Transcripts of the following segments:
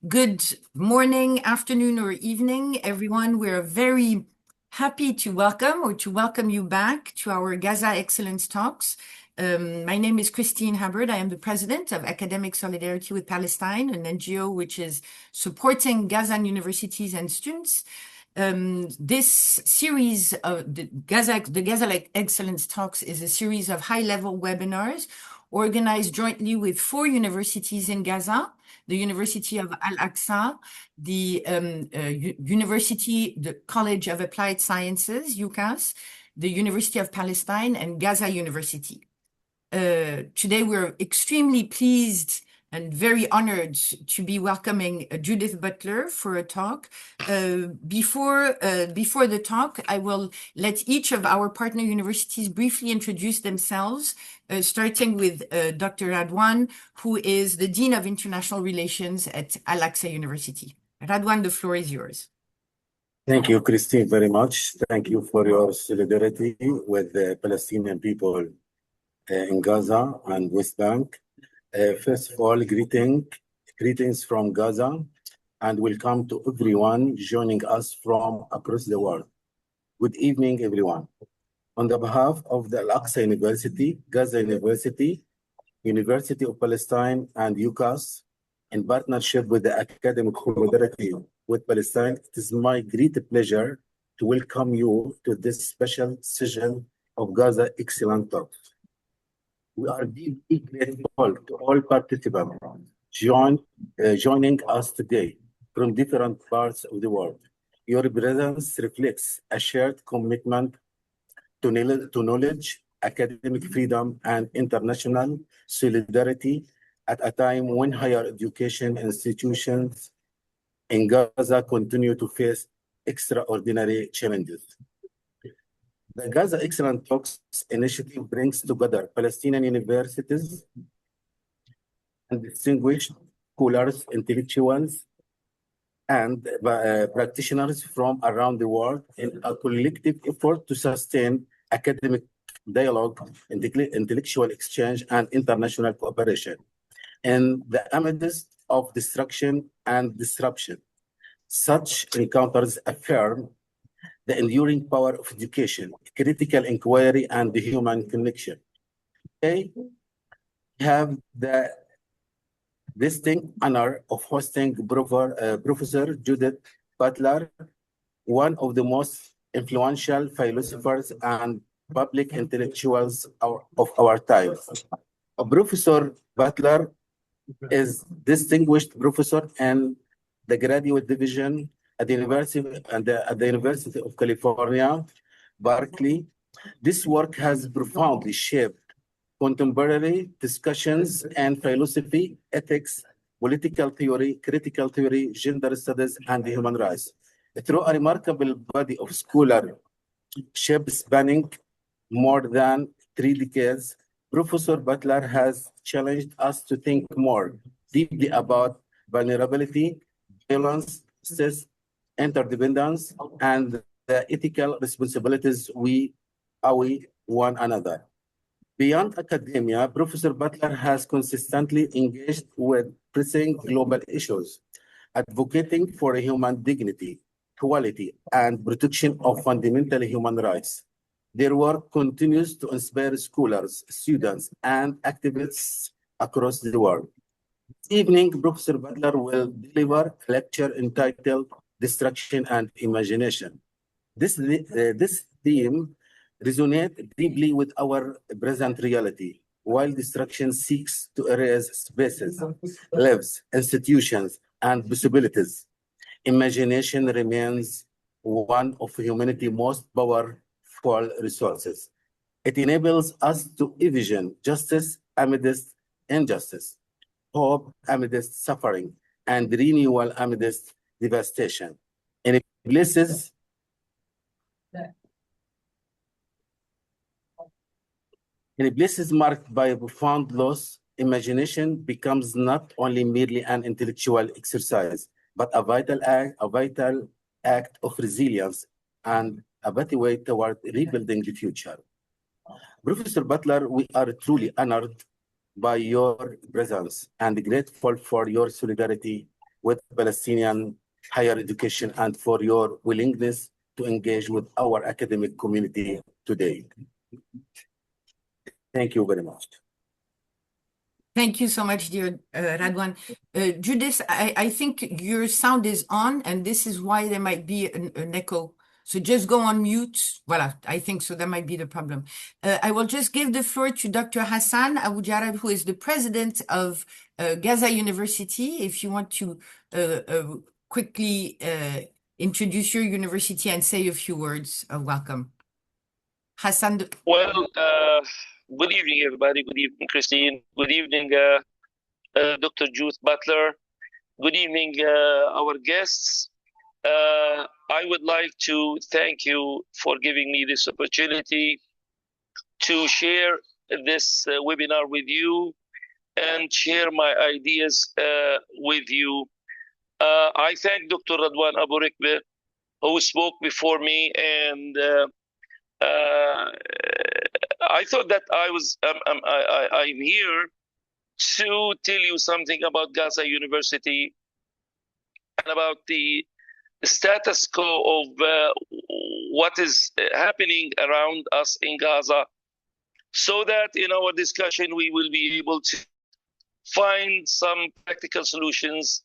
Good morning, afternoon, or evening, everyone. We're very happy to welcome you back to our Gaza Excellence Talks. My name is Christine Hubbard. I am the president of Academic Solidarity with Palestine, an NGO which is supporting Gazan universities and students. This series of the Gaza Excellence Talks is a series of high-level webinars organized jointly with 4 universities in Gaza: the University of Al-Aqsa, the College of Applied Sciences, UCAS, the University of Palestine, and Gaza University. Today, we're extremely pleased and very honored to be welcoming Judith Butler for a talk. Before the talk, I will let each of our partner universities briefly introduce themselves, starting with Dr. Radwan, who is the Dean of International Relations at Al-Aqsa University. Radwan, the floor is yours. Thank you, Christine, very much. Thank you for your solidarity with the Palestinian people in Gaza and West Bank. First of all, greetings from Gaza, and welcome to everyone joining us from across the world. Good evening, everyone. On the behalf of the Al-Aqsa University, Gaza University, University of Palestine, and UCAS, in partnership with the Academic Solidarity with Palestine, it is my great pleasure to welcome you to this special session of Gaza Excellent Talks. We are deeply grateful to all participants joining us today from different parts of the world. Your presence reflects a shared commitment to knowledge, academic freedom, and international solidarity at a time when higher education institutions in Gaza continue to face extraordinary challenges. The Gaza Excellent Talks initiative brings together Palestinian universities and distinguished scholars, intellectuals, and practitioners from around the world in a collective effort to sustain academic dialogue, intellectual exchange, and international cooperation. In the midst of destruction and disruption, such encounters affirm the enduring power of education, critical inquiry, and the human connection. Today, we have the distinct honor of hosting Professor Judith Butler, one of the most influential philosophers and public intellectuals of our time. Professor Butler is distinguished professor in the graduate division at the University of California, Berkeley. This work has profoundly shaped contemporary discussions in philosophy, ethics, political theory, critical theory, gender studies, and human rights. Through a remarkable body of scholarship spanning more than 3 decades, Professor Butler has challenged us to think more deeply about vulnerability, violence, stress, interdependence, and the ethical responsibilities we owe one another. Beyond academia, Professor Butler has consistently engaged with pressing global issues, advocating for human dignity, equality, and protection of fundamental human rights. Their work continues to inspire scholars, students, and activists across the world. This evening, Professor Butler will deliver a lecture entitled Destruction and Imagination. This theme resonates deeply with our present reality. While destruction seeks to erase spaces, lives, institutions, and possibilities, imagination remains one of humanity's most powerful resources. It enables us to envision justice amidst injustice, hope amidst suffering, and renewal amidst devastation. In places marked by profound loss, imagination becomes not only merely an intellectual exercise, but a vital act of resilience and a pathway toward rebuilding the future. Professor Butler, we are truly honored by your presence and grateful for your solidarity with Palestinian higher education and for your willingness to engage with our academic community today. Thank you very much. Thank you so much, dear Radwan. Judith, I think your sound is on, and this is why there might be an echo. So just go on mute. Voilà, I think so. That might be the problem. I will just give the floor to Dr. Hassan Abu Jarab, who is the president of Gaza University. If you want to quickly introduce your university and say a few words of welcome. Hassan. Well, good evening, everybody. Good evening, Christine. Good evening, Dr. Judith Butler. Good evening, our guests. I would like to thank you for giving me this opportunity to share this webinar with you and share my ideas with you. I thank Dr. Radwan Abu Rikbe, who spoke before me, and I thought that I'm here to tell you something about Gaza University and about the status quo of what is happening around us in Gaza, so that in our discussion we will be able to find some practical solutions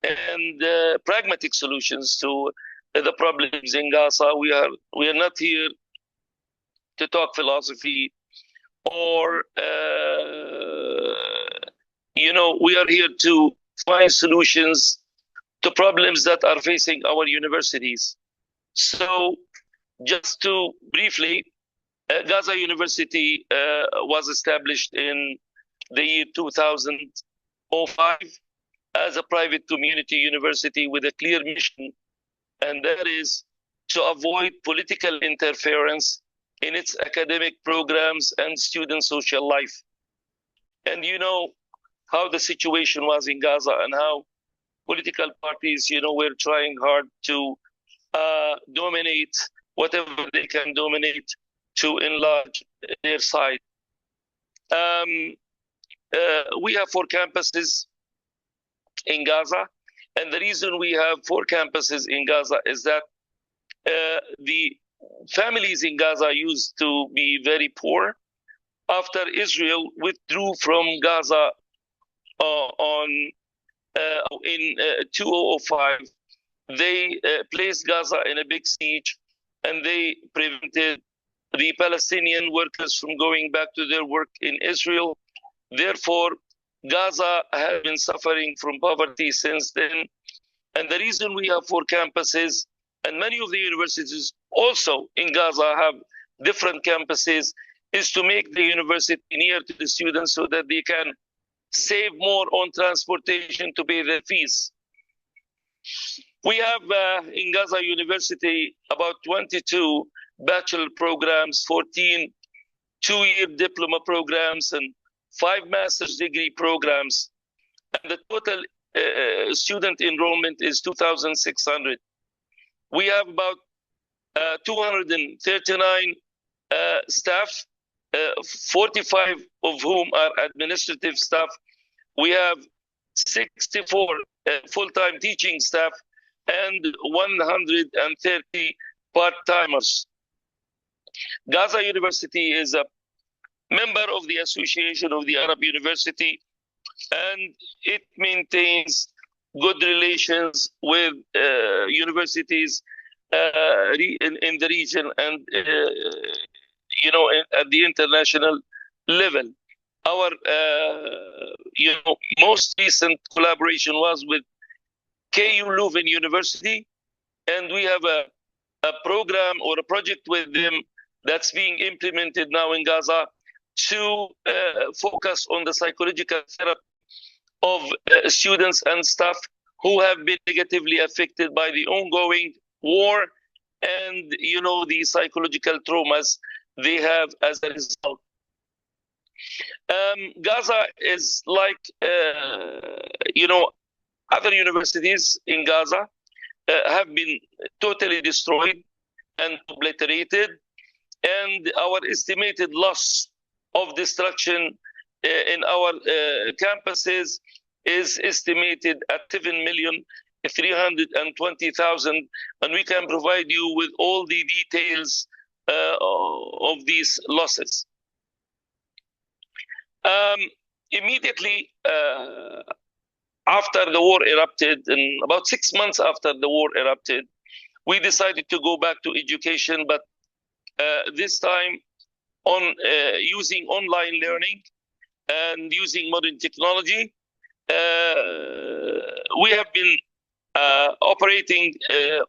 and pragmatic solutions to the problems in Gaza. We are not here to talk philosophy or we are here to find solutions to problems that are facing our universities. So just to briefly, Gaza University was established in the year 2005 as a private community university with a clear mission, and that is to avoid political interference in its academic programs and student social life. And you know how the situation was in Gaza and how political parties, were trying hard to dominate whatever they can dominate to enlarge their side. We have 4 campuses in Gaza, and the reason we have 4 campuses in Gaza is that the families in Gaza used to be very poor. After Israel withdrew from Gaza in 2005, they placed Gaza in a big siege, and they prevented the Palestinian workers from going back to their work in Israel. Therefore, Gaza has been suffering from poverty since then. And the reason we have 4 campuses, and many of the universities also in Gaza have different campuses, is to make the university near to the students so that they can save more on transportation to pay their fees. We have in Gaza University about 22 bachelor programs, 14 two-year diploma programs, and 5 master's degree programs. And the total student enrollment is 2,600. We have about 239 staff, 45 of whom are administrative staff. We have 64 full-time teaching staff and 130 part-timers. Gaza University is a member of the Association of the Arab University, and it maintains good relations with universities in the region and at the international level. Our most recent collaboration was with KU Leuven University, and we have a program or a project with them that's being implemented now in Gaza to focus on the psychological therapy of students and staff who have been negatively affected by the ongoing war and the psychological traumas they have as a result. Gaza is like other universities in Gaza have been totally destroyed and obliterated, and our estimated loss of destruction in our campuses is estimated at 7,320,000, and we can provide you with all the details of these losses. Immediately after the war erupted, and about 6 months after the war erupted, we decided to go back to education, but this time on using online learning and using modern technology. We have been operating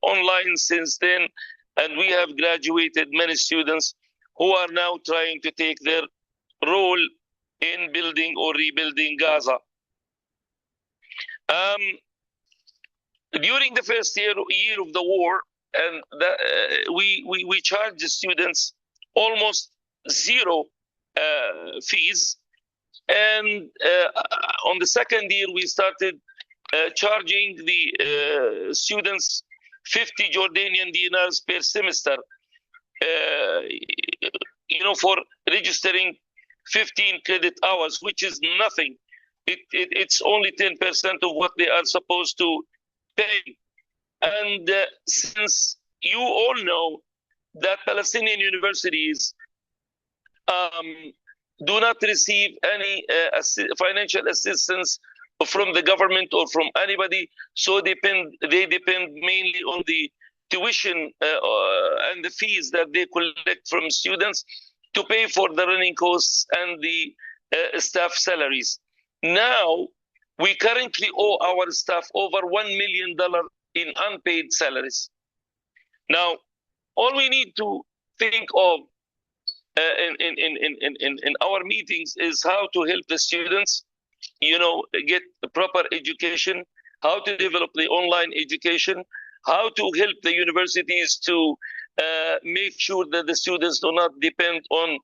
online since then, and we have graduated many students who are now trying to take their role in building or rebuilding Gaza. During the first year of the war, and we charged the students almost zero fees, and on the second year we started charging the students 50 Jordanian dinars per semester, for registering 15 credit hours, which is nothing. It's only 10% of what they are supposed to pay. And since you all know that Palestinian universities do not receive any financial assistance from the government or from anybody, so they depend mainly on the tuition and the fees that they collect from students to pay for the running costs and the staff salaries. Now, we currently owe our staff over $1 million in unpaid salaries. Now, all we need to think of in our meetings is how to help the students, get the proper education, how to develop the online education, how to help the universities to make sure that the students do not depend on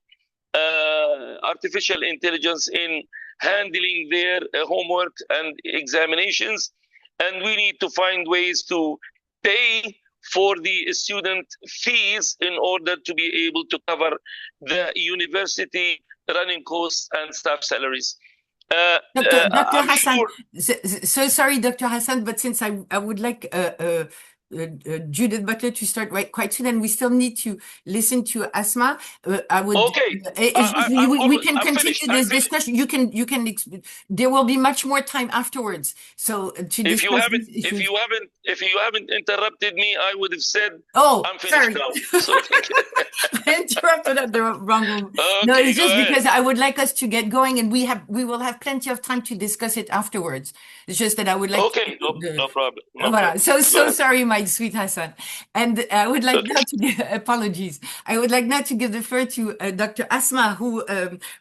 artificial intelligence in handling their homework and examinations. And we need to find ways to pay for the student fees in order to be able to cover the university running costs and staff salaries. Dr. Hassan, so sorry, Dr. Hassan, but since I would like Judith Butler to start quite soon, and we still need to listen to Asma. I would. Okay. We can continue this discussion. You can. There will be much more time afterwards. So to discuss if you haven't interrupted me, I would have said. Oh, I'm finished now. So, I interrupted at the wrong moment. Okay, no, it's just because I would like us to get going, and we will have plenty of time to discuss it afterwards. It's just that I would like. Okay, no problem. No voilà. problem. So sorry, my sweet Hassan. And I would like now to give, apologies. I would like now to give the floor to Dr. Asma, who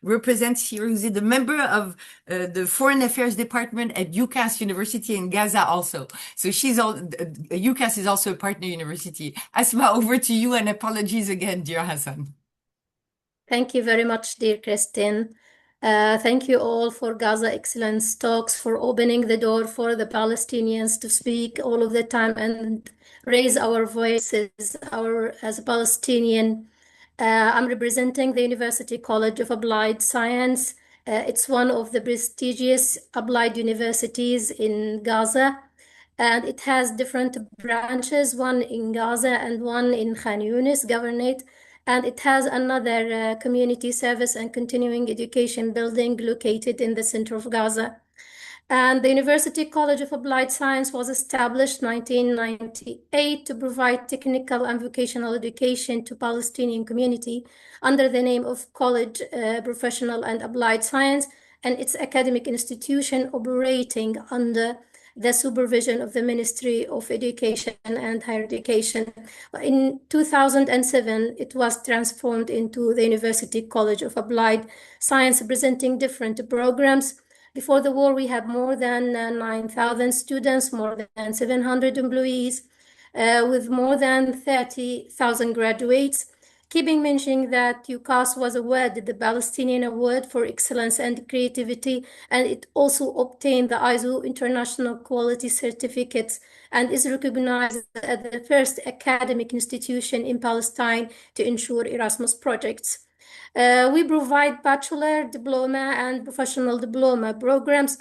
represents here, who's the member of the Foreign Affairs Department at UCAS University in Gaza also. So UCAS is also a partner university. Asma, over to you, and apologies again, dear Hassan. Thank you very much, dear Christine. Thank you all for Gaza Excellence Talks, for opening the door for the Palestinians to speak all of the time and raise our voices as a Palestinian. I'm representing the University College of Applied Science. It's one of the prestigious applied universities in Gaza, and it has different branches, one in Gaza and one in Khan Yunis Governorate. And it has another community service and continuing education building located in the center of Gaza. And the University College of Applied Science was established in 1998 to provide technical and vocational education to Palestinian community under the name of College Professional and Applied Science, and its academic institution operating under the supervision of the Ministry of Education and Higher Education. In 2007, it was transformed into the University College of Applied Science, presenting different programs. Before the war, we had more than 9,000 students, more than 700 employees, with more than 30,000 graduates. Keeping mentioning that UCAS was awarded the Palestinian Award for Excellence and Creativity, and it also obtained the ISO International Quality Certificates and is recognized as the first academic institution in Palestine to ensure Erasmus projects. We provide bachelor, diploma, and professional diploma programs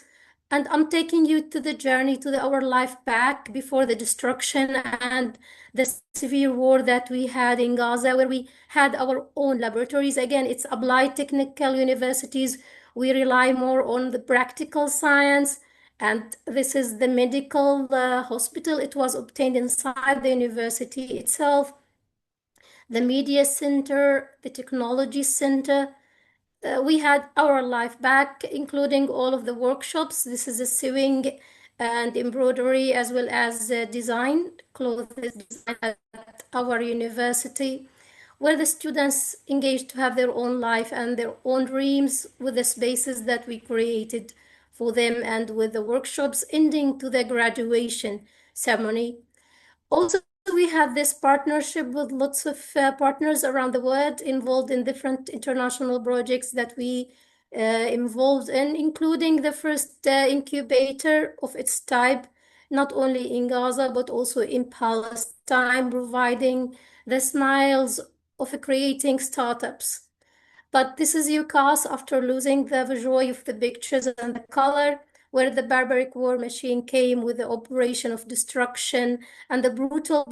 And I'm taking you to the journey to our life back before the destruction and the severe war that we had in Gaza, where we had our own laboratories. Again, it's applied technical universities. We rely more on the practical science. And this is the medical hospital. It was obtained inside the university itself. The media center, the technology center. We had our life back, including all of the workshops. This is a sewing and embroidery as well as design, clothes design at our university, where the students engaged to have their own life and their own dreams with the spaces that we created for them and with the workshops ending to the graduation ceremony. Also, we have this partnership with lots of partners around the world involved in different international projects that we involved in, including the first incubator of its type, not only in Gaza, but also in Palestine, providing the smiles of creating startups. But this is UCAS after losing the joy of the pictures and the color, where the barbaric war machine came with the operation of destruction and the brutal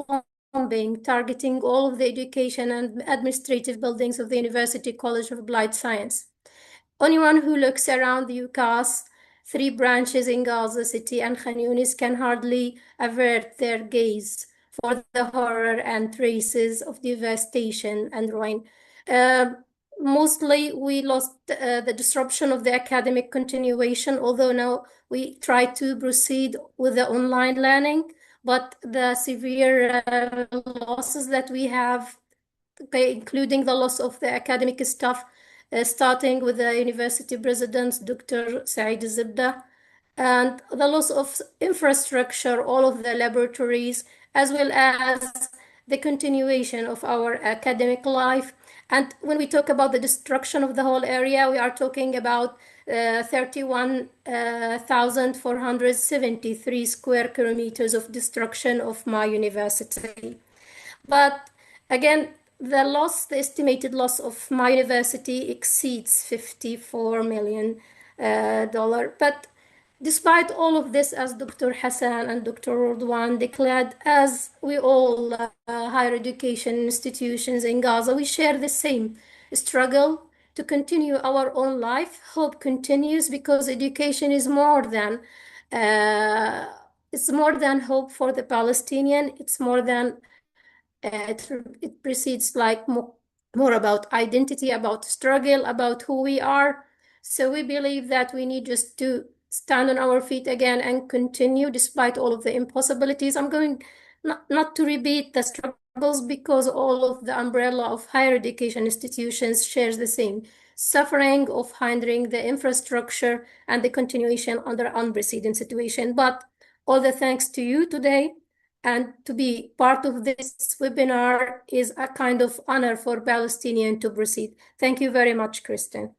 bombing, targeting all of the education and administrative buildings of the University College of Applied Science. Anyone who looks around the UCAS, 3 branches in Gaza City and Khan Yunis, can hardly avert their gaze for the horror and traces of devastation and ruin. Mostly we lost the disruption of the academic continuation, although now we try to proceed with the online learning, but the severe losses that we have, including the loss of the academic staff, starting with the university president, Dr. Saeed Zibda, and the loss of infrastructure, all of the laboratories, as well as the continuation of our academic life. And when we talk about the destruction of the whole area, we are talking about 31,473 square kilometers of destruction of my university. But again, the estimated loss of my university exceeds $54 million. But despite all of this, as Dr. Hassan and Dr. Rodwan declared, as we all higher education institutions in Gaza, we share the same struggle to continue our own life. Hope continues because education is more than it's more than hope for the Palestinian. It's more than it precedes like more about identity, about struggle, about who we are. So we believe that we need just to stand on our feet again and continue despite all of the impossibilities. I'm going not to repeat the struggles because all of the umbrella of higher education institutions shares the same suffering of hindering the infrastructure and the continuation under unprecedented situation. But all the thanks to you today, and to be part of this webinar is a kind of honor for Palestinians to proceed. Thank you very much, Kristen.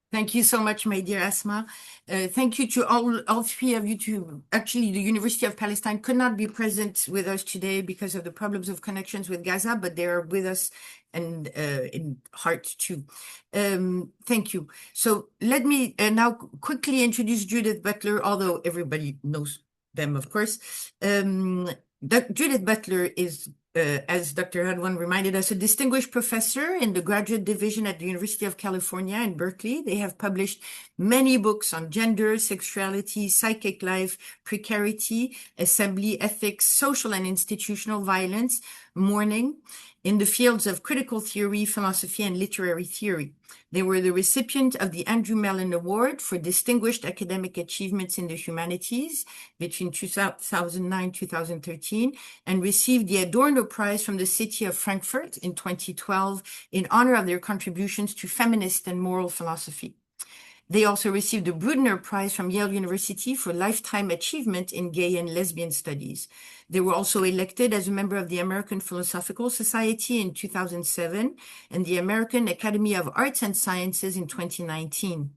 Thank you so much, my dear Asma. Thank you to all 3 of you. Actually, the University of Palestine could not be present with us today because of the problems of connections with Gaza, but they are with us and in heart too. Thank you. So let me now quickly introduce Judith Butler, although everybody knows them, of course. Judith Butler is, as Dr. Radwan reminded us, a distinguished professor in the graduate division at the University of California in Berkeley. They have published many books on gender, sexuality, psychic life, precarity, assembly, ethics, social and institutional violence, mourning, in the fields of critical theory, philosophy, and literary theory. They were the recipient of the Andrew Mellon Award for distinguished academic achievements in the humanities between 2009-2013, and received the Adorno Prize from the City of Frankfurt in 2012 in honor of their contributions to feminist and moral philosophy. They also received the Brudner Prize from Yale University for lifetime achievement in gay and lesbian studies. They were also elected as a member of the American Philosophical Society in 2007 and the American Academy of Arts and Sciences in 2019.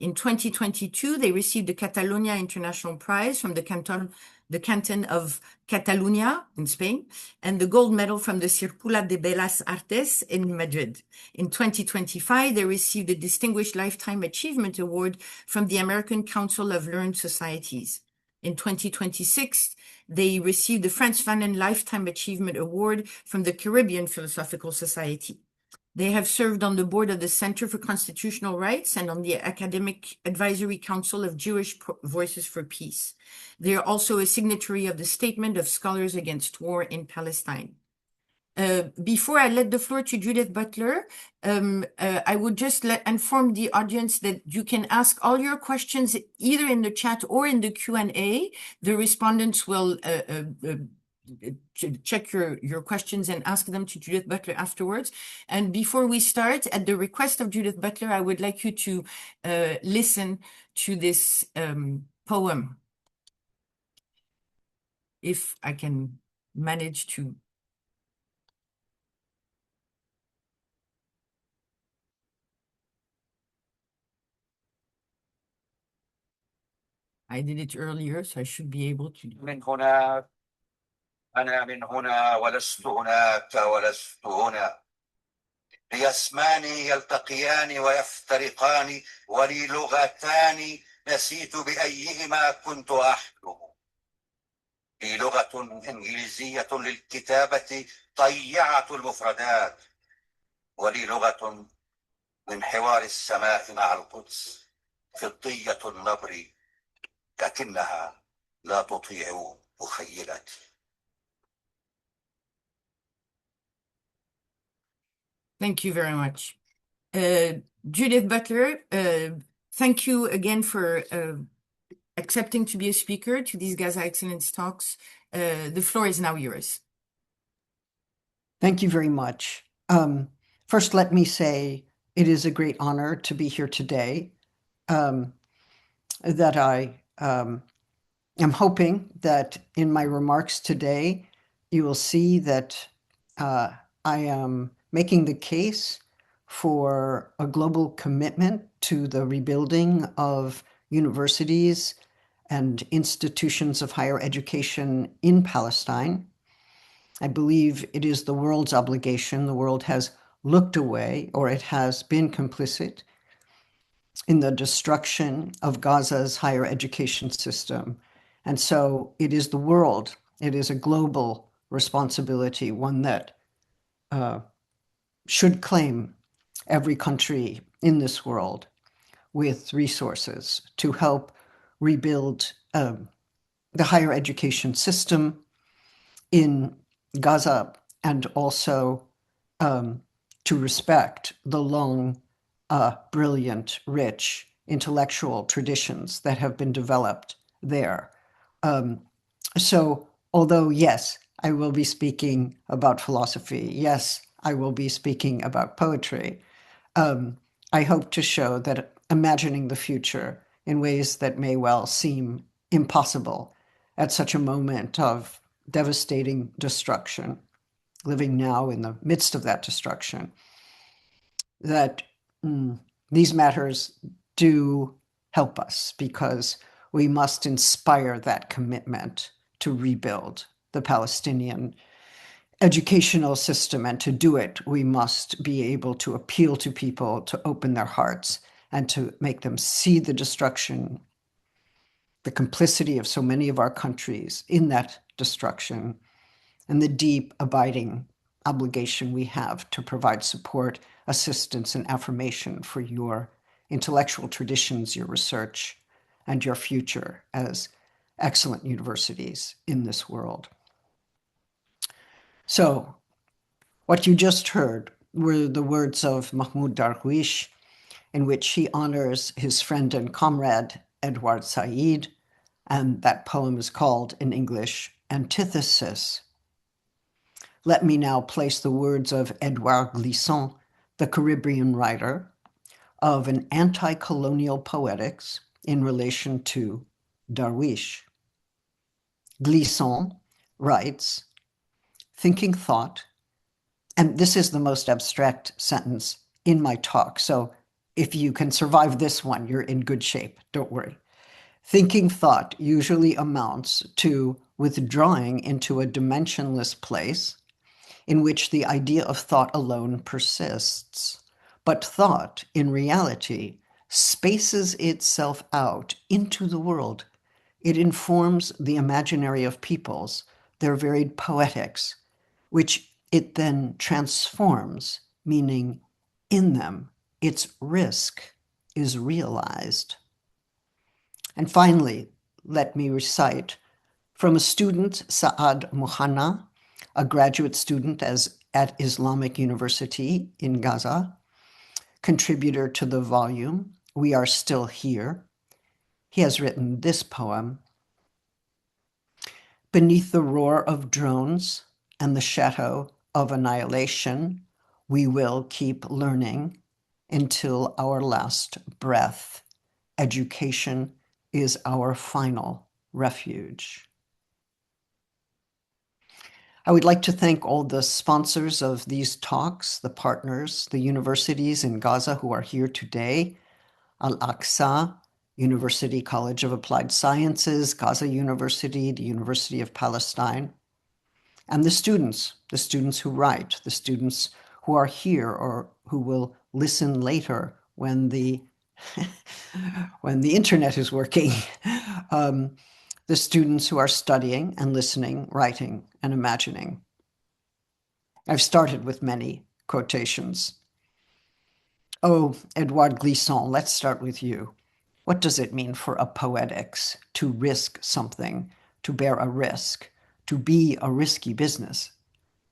In 2022, they received the Catalonia International Prize from the canton of Catalunya in Spain, and the gold medal from the Circulo de Bellas Artes in Madrid. In 2025, they received the Distinguished Lifetime Achievement Award from the American Council of Learned Societies. In 2026, they received the Fanon Lifetime Achievement Award from the Caribbean Philosophical Society. They have served on the board of the Center for Constitutional Rights and on the Academic Advisory Council of Jewish Voices for Peace. They are also a signatory of the Statement of Scholars Against War in Palestine. Before I let the floor to Judith Butler, I would just inform the audience that you can ask all your questions either in the chat or in the Q&A. The respondents will check your questions and ask them to Judith Butler afterwards. And before we start, at the request of Judith Butler, I would like you to listen to this poem. If I can manage to. I did it earlier, so I should be able to. من هنا أنا من هنا ولست هناك ولست هنا لي اسمان يلتقيان ويفترقان ولي لغتان نسيت بأيهما كنت أحلم لي لغة إنجليزية للكتابة طيعة المفردات ولي لغة من حوار السماء مع القدس فضية النبر لكنها لا تطيع مخيلتي. Thank you very much. Judith Butler, thank you again for accepting to be a speaker to these Gaza Excellence Talks. The floor is now yours. Thank you very much. First, let me say it is a great honor to be here today, that I am hoping that in my remarks today, you will see that I am making the case for a global commitment to the rebuilding of universities and institutions of higher education in Palestine. I believe it is the world's obligation. The world has looked away, or it has been complicit in the destruction of Gaza's higher education system. And so it is the world, it is a global responsibility, one that should claim every country in this world with resources to help rebuild the higher education system in Gaza, and also to respect the long, brilliant, rich intellectual traditions that have been developed there. So although, yes, I will be speaking about philosophy, yes, I will be speaking about poetry, I hope to show that imagining the future in ways that may well seem impossible at such a moment of devastating destruction, living now in the midst of that destruction, that these matters do help us, because we must inspire that commitment to rebuild the Palestinian educational system. And to do it, we must be able to appeal to people to open their hearts and to make them see the destruction, the complicity of so many of our countries in that destruction, and the deep, abiding obligation we have to provide support, assistance, and affirmation for your intellectual traditions, your research, and your future as excellent universities in this world. So, what you just heard were the words of Mahmoud Darwish, in which he honors his friend and comrade Edward Said, and that poem is called, in English, Antithesis. Let me now place the words of Edouard Glissant, the Caribbean writer, of an anti-colonial poetics in relation to Darwish. Glissant writes, thinking thought, and this is the most abstract sentence in my talk, so if you can survive this one, you're in good shape. Don't worry. Thinking thought usually amounts to withdrawing into a dimensionless place in which the idea of thought alone persists. But thought, in reality, spaces itself out into the world. It informs the imaginary of peoples, their varied poetics, which it then transforms, meaning in them, its risk is realized. And finally, let me recite from a student, Saad Mohana, a graduate student at Islamic University in Gaza, contributor to the volume, We Are Still Here. He has written this poem. Beneath the roar of drones and the shadow of annihilation, we will keep learning until our last breath. Education is our final refuge. I would like to thank all the sponsors of these talks, the partners, the universities in Gaza who are here today, Al-Aqsa, University College of Applied Sciences, Gaza University, the University of Palestine, and the students who write, the students who are here or who will listen later when the when the internet is working, the students who are studying and listening, writing and imagining. I've started with many quotations. Oh, Edouard Glissant, let's start with you. What does it mean for a poetics to risk something, to bear a risk, to be a risky business?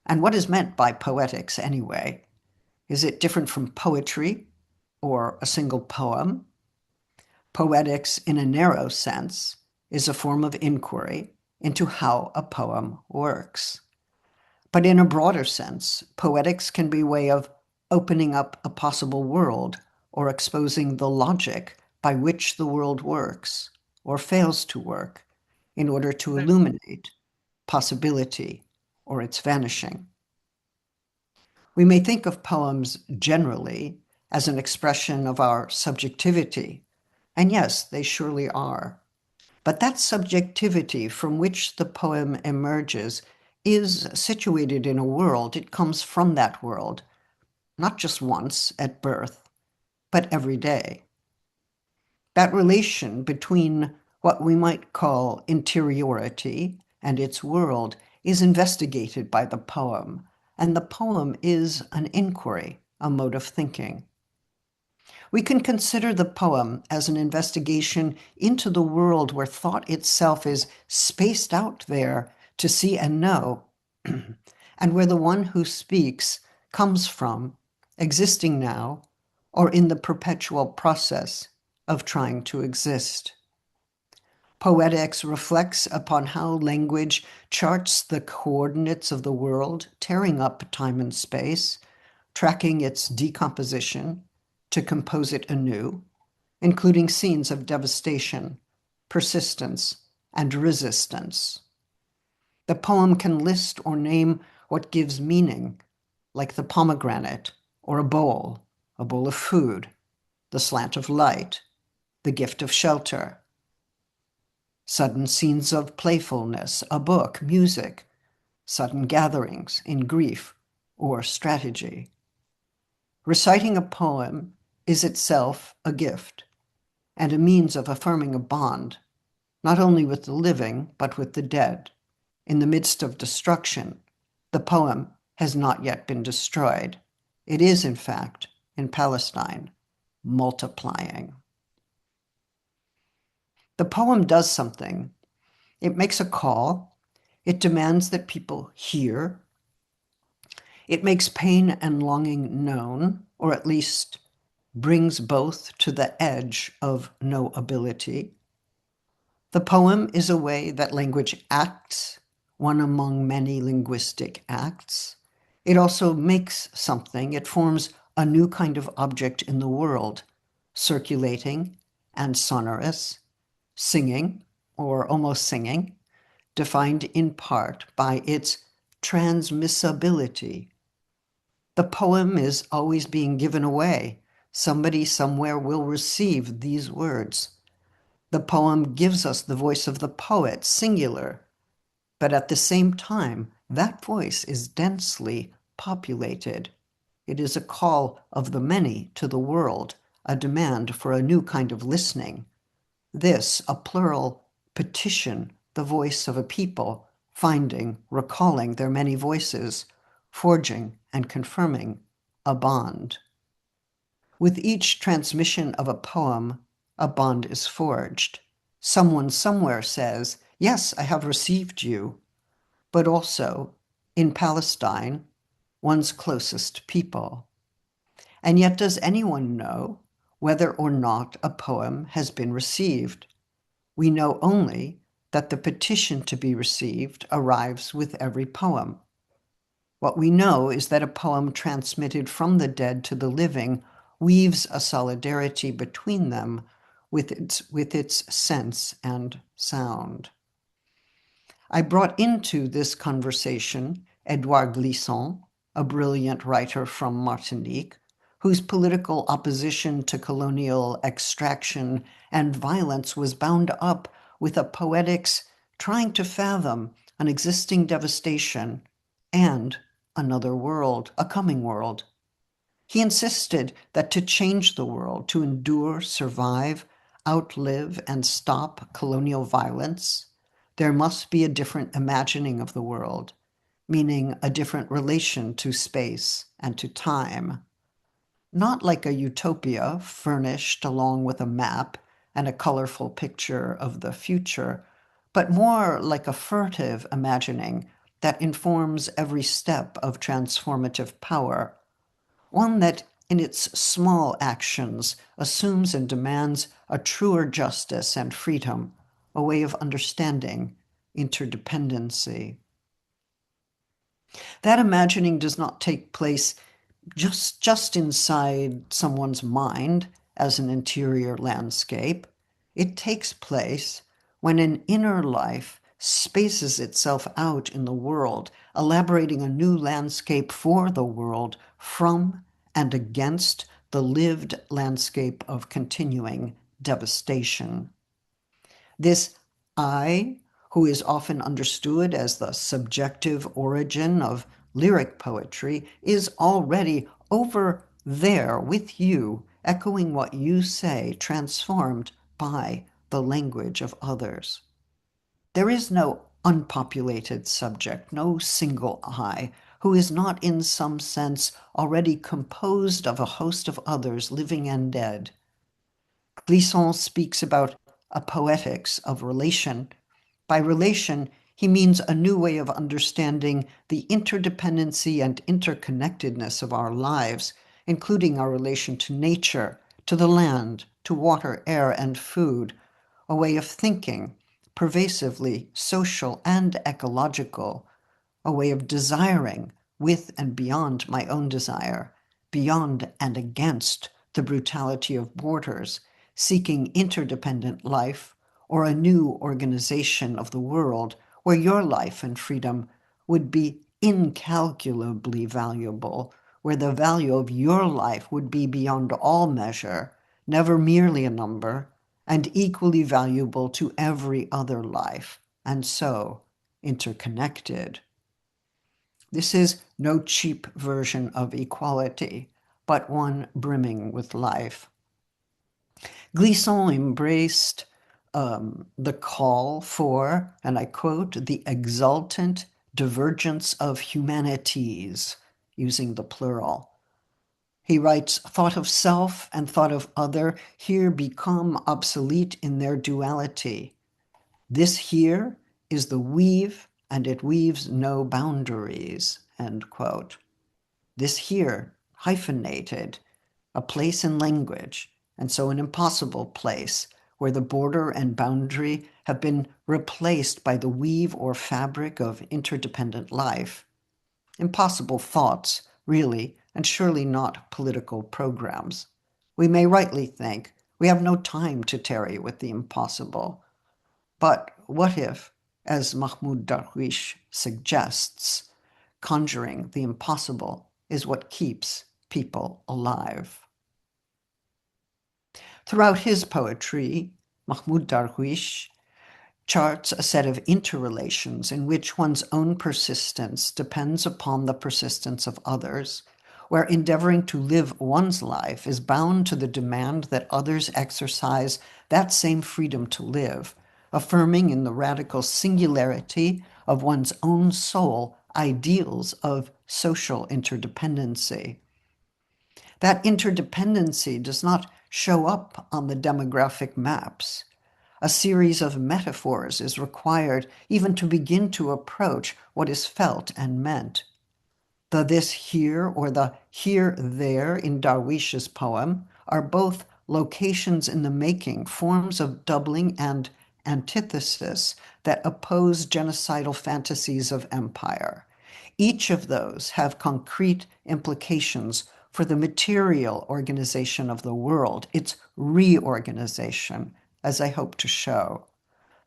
And what is meant by poetics anyway? Is it different from poetry or a single poem? Poetics, in a narrow sense, is a form of inquiry into how a poem works. But in a broader sense, poetics can be a way of opening up a possible world or exposing the logic by which the world works or fails to work in order to illuminate possibility or its vanishing. We may think of poems generally as an expression of our subjectivity, and yes, they surely are. But that subjectivity from which the poem emerges is situated in a world. It comes from that world, not just once at birth, but every day. That relation between what we might call interiority and its world is investigated by the poem, and the poem is an inquiry, a mode of thinking. We can consider the poem as an investigation into the world where thought itself is spaced out there to see and know, and where the one who speaks comes from, existing now, or in the perpetual process of trying to exist. Poetics reflects upon how language charts the coordinates of the world, tearing up time and space, tracking its decomposition to compose it anew, including scenes of devastation, persistence, and resistance. The poem can list or name what gives meaning, like the pomegranate or a bowl of food, the slant of light, the gift of shelter. Sudden scenes of playfulness, a book, music, sudden gatherings in grief or strategy. Reciting a poem is itself a gift and a means of affirming a bond, not only with the living, but with the dead. In the midst of destruction, the poem has not yet been destroyed. It is, in fact, in Palestine, multiplying. The poem does something. It makes a call. It demands that people hear. It makes pain and longing known, or at least brings both to the edge of knowability. The poem is a way that language acts, one among many linguistic acts. It also makes something. It forms a new kind of object in the world, circulating and sonorous, singing, or almost singing, defined in part by its transmissibility. The poem is always being given away somebody somewhere will receive these words. The poem gives us the voice of the poet, singular, but at the same time, that voice is densely populated. It is a call of the many to the world, a demand for a new kind of listening. This, a plural petition, the voice of a people, finding, recalling their many voices, forging and confirming a bond. With each transmission of a poem, a bond is forged. Someone somewhere says, "Yes, I have received you," but also, in Palestine, one's closest people. And yet, does anyone know whether or not a poem has been received? We know only that the petition to be received arrives with every poem. What we know is that a poem transmitted from the dead to the living weaves a solidarity between them with its sense and sound. I brought into this conversation Edouard Glissant, a brilliant writer from Martinique, whose political opposition to colonial extraction and violence was bound up with a poetics trying to fathom an existing devastation and another world, a coming world. He insisted that to change the world, to endure, survive, outlive, and stop colonial violence, there must be a different imagining of the world, meaning a different relation to space and to time. Not like a utopia furnished along with a map and a colorful picture of the future, but more like a furtive imagining that informs every step of transformative power, one that in its small actions assumes and demands a truer justice and freedom, a way of understanding interdependency. That imagining does not take place just inside someone's mind as an interior landscape. It takes place when an inner life spaces itself out in the world, elaborating a new landscape for the world from and against the lived landscape of continuing devastation. This I, who is often understood as the subjective origin of lyric poetry, is already over there with you, echoing what you say, transformed by the language of others. There is no unpopulated subject, no single I, who is not in some sense already composed of a host of others, living and dead. Glissant speaks about a poetics of relation. By relation, he means a new way of understanding the interdependency and interconnectedness of our lives, including our relation to nature, to the land, to water, air, and food, a way of thinking, pervasively social and ecological, a way of desiring with and beyond my own desire, beyond and against the brutality of borders, seeking interdependent life, or a new organization of the world where your life and freedom would be incalculably valuable, where the value of your life would be beyond all measure, never merely a number, and equally valuable to every other life, and so interconnected. This is no cheap version of equality, but one brimming with life. Glissant embraced the call for, and I quote, the exultant divergence of humanities, using the plural. He writes, thought of self and thought of other here become obsolete in their duality. This here is the weave, and it weaves no boundaries, end quote. This here, hyphenated, a place in language, and so an impossible place, where the border and boundary have been replaced by the weave or fabric of interdependent life. Impossible thoughts, really, and surely not political programs. We may rightly think we have no time to tarry with the impossible. But what if, as Mahmoud Darwish suggests, conjuring the impossible is what keeps people alive? Throughout his poetry, Mahmoud Darwish charts a set of interrelations in which one's own persistence depends upon the persistence of others, where endeavoring to live one's life is bound to the demand that others exercise that same freedom to live, affirming in the radical singularity of one's own soul ideals of social interdependency. That interdependency does not show up on the demographic maps. A series of metaphors is required even to begin to approach what is felt and meant. The this here or the here there in Darwish's poem are both locations in the making, forms of doubling and antithesis that oppose genocidal fantasies of empire. Each of those have concrete implications for the material organization of the world, its reorganization, as I hope to show.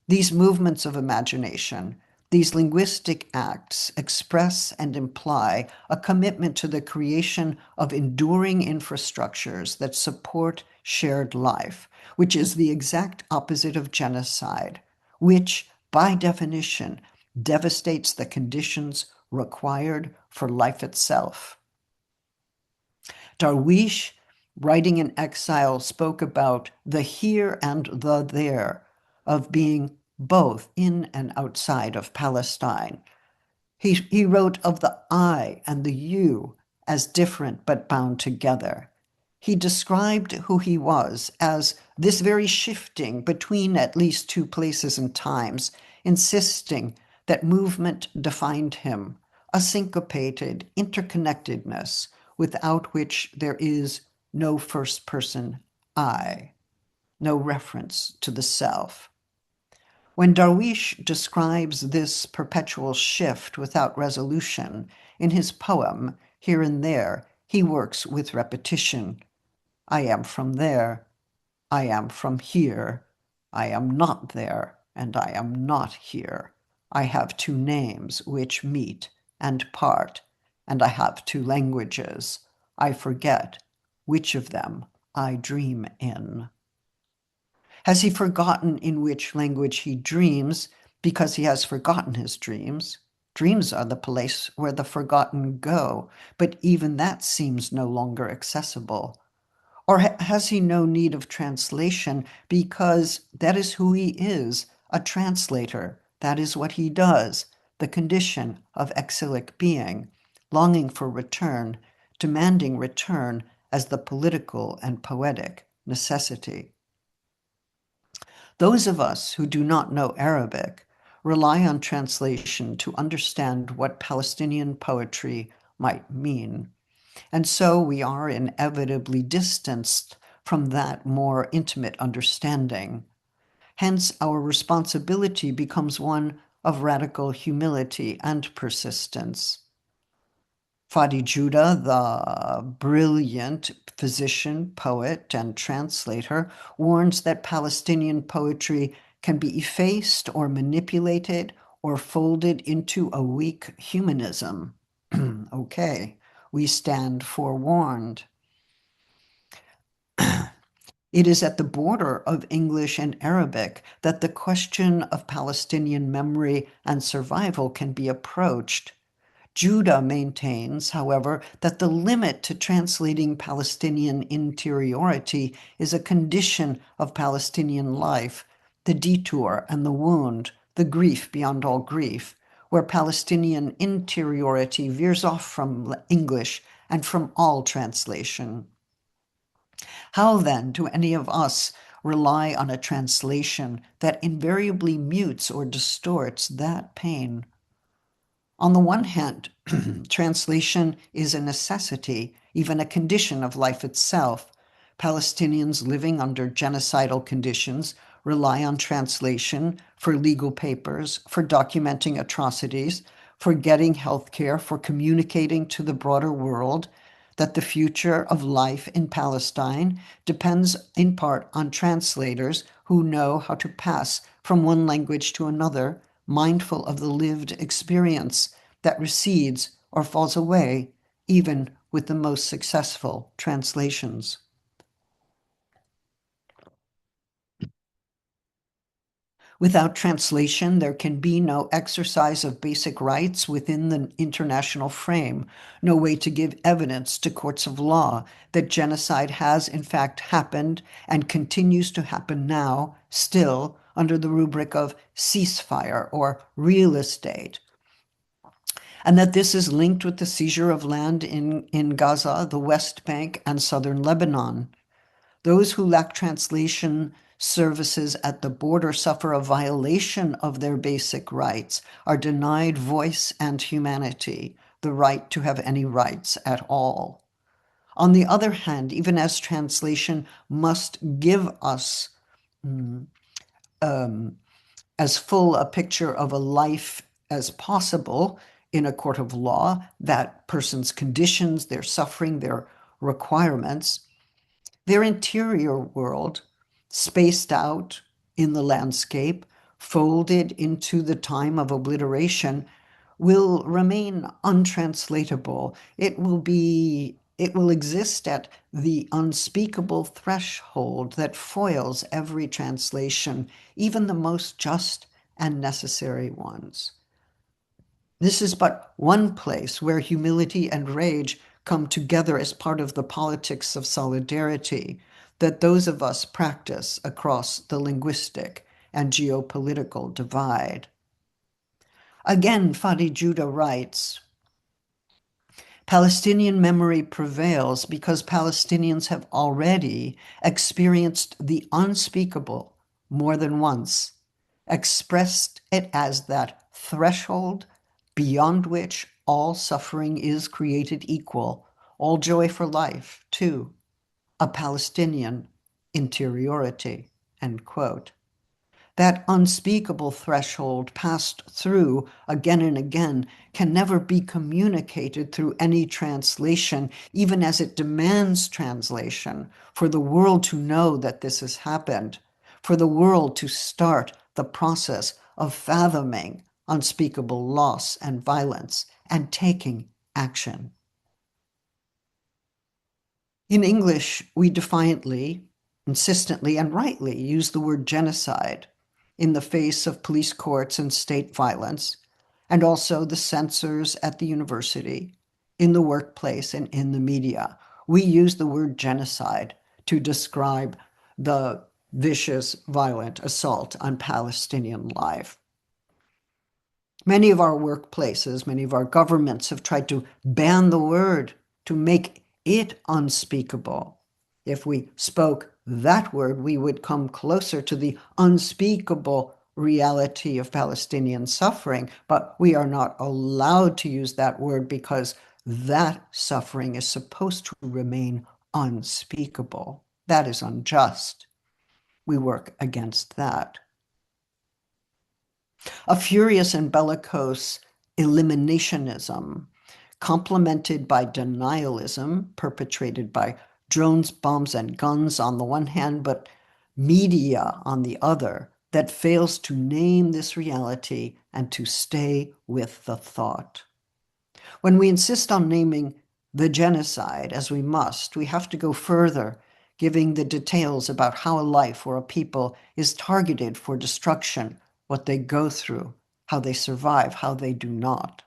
These movements of imagination, these linguistic acts express and imply a commitment to the creation of enduring infrastructures that support shared life, which is the exact opposite of genocide, which, by definition, devastates the conditions required for life itself. Darwish, writing in exile, spoke about the here and the there, of being both in and outside of Palestine. He wrote of the I and the you as different but bound together. He described who he was as this very shifting between at least two places and times, insisting that movement defined him, a syncopated interconnectedness without which there is no first-person I, no reference to the self. When Darwish describes this perpetual shift without resolution in his poem, Here and There, he works with repetition. I am from there, I am from here, I am not there, and I am not here. I have two names which meet and part, and I have two languages. I forget which of them I dream in. Has he forgotten in which language he dreams because he has forgotten his dreams? Dreams are the place where the forgotten go, but even that seems no longer accessible. Or has he no need of translation because that is who he is, a translator? That is what he does, the condition of exilic being, longing for return, demanding return as the political and poetic necessity. Those of us who do not know Arabic rely on translation to understand what Palestinian poetry might mean. And so we are inevitably distanced from that more intimate understanding. Hence, our responsibility becomes one of radical humility and persistence. Fadi Judah, the brilliant physician, poet, and translator, warns that Palestinian poetry can be effaced or manipulated or folded into a weak humanism. Okay, we stand forewarned. It is at the border of English and Arabic that the question of Palestinian memory and survival can be approached. Judah maintains, however, that the limit to translating Palestinian interiority is a condition of Palestinian life, the detour and the wound, the grief beyond all grief, where Palestinian interiority veers off from English and from all translation. How then do any of us rely on a translation that invariably mutes or distorts that pain? On the one hand, translation is a necessity, even a condition of life itself. Palestinians living under genocidal conditions rely on translation for legal papers, for documenting atrocities, for getting health care, for communicating to the broader world that the future of life in Palestine depends in part on translators who know how to pass from one language to another, mindful of the lived experience that recedes or falls away, even with the most successful translations. Without translation, there can be no exercise of basic rights within the international frame, no way to give evidence to courts of law that genocide has in fact happened and continues to happen now, still under the rubric of ceasefire or real estate, and that this is linked with the seizure of land in Gaza, the West Bank, and southern Lebanon. Those who lack translation services at the border suffer a violation of their basic rights, are denied voice and humanity, the right to have any rights at all. On the other hand, even as translation must give us as full a picture of a life as possible in a court of law, that person's conditions, their suffering, their requirements, their interior world, spaced out in the landscape, folded into the time of obliteration, will remain untranslatable. It will exist at the unspeakable threshold that foils every translation, even the most just and necessary ones. This is but one place where humility and rage come together as part of the politics of solidarity that those of us practice across the linguistic and geopolitical divide. Again, Fadi Judah writes, Palestinian memory prevails because Palestinians have already experienced the unspeakable more than once, expressed it as that threshold beyond which all suffering is created equal, all joy for life, too, a Palestinian interiority, end quote. That unspeakable threshold passed through again and again can never be communicated through any translation, even as it demands translation, for the world to know that this has happened, for the world to start the process of fathoming unspeakable loss and violence and taking action. In English, we defiantly, insistently, and rightly use the word genocide in the face of police courts and state violence, and also the censors at the university, in the workplace, and in the media. We use the word genocide to describe the vicious, violent assault on Palestinian life. Many of our workplaces, many of our governments have tried to ban the word, to make it unspeakable. If we spoke that word, we would come closer to the unspeakable reality of Palestinian suffering, but we are not allowed to use that word because that suffering is supposed to remain unspeakable. That is unjust. We work against that. A furious and bellicose eliminationism, complemented by denialism, perpetrated by drones, bombs, and guns on the one hand, but media on the other, that fails to name this reality and to stay with the thought. When we insist on naming the genocide, as we must, we have to go further, giving the details about how a life or a people is targeted for destruction, what they go through, how they survive, how they do not.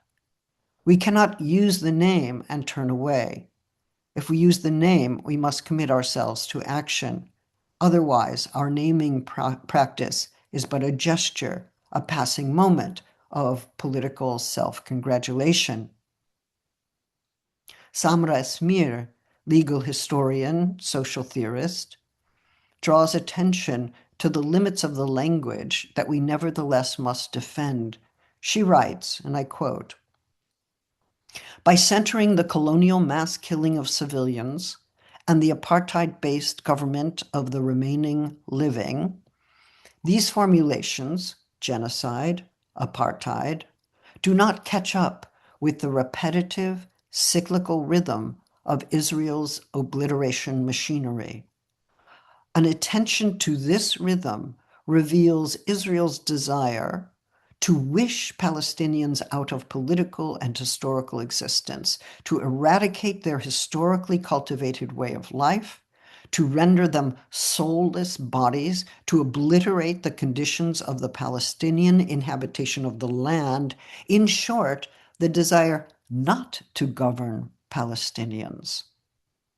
We cannot use the name and turn away. If we use the name, we must commit ourselves to action. Otherwise, our naming practice is but a gesture, a passing moment of political self-congratulation. Samra Esmir, legal historian, social theorist, draws attention to the limits of the language that we nevertheless must defend. She writes, and I quote, "By centering the colonial mass killing of civilians and the apartheid-based government of the remaining living, these formulations, genocide, apartheid, do not catch up with the repetitive, cyclical rhythm of Israel's obliteration machinery. An attention to this rhythm reveals Israel's desire to wish Palestinians out of political and historical existence, to eradicate their historically cultivated way of life, to render them soulless bodies, to obliterate the conditions of the Palestinian inhabitation of the land. In short, the desire not to govern Palestinians.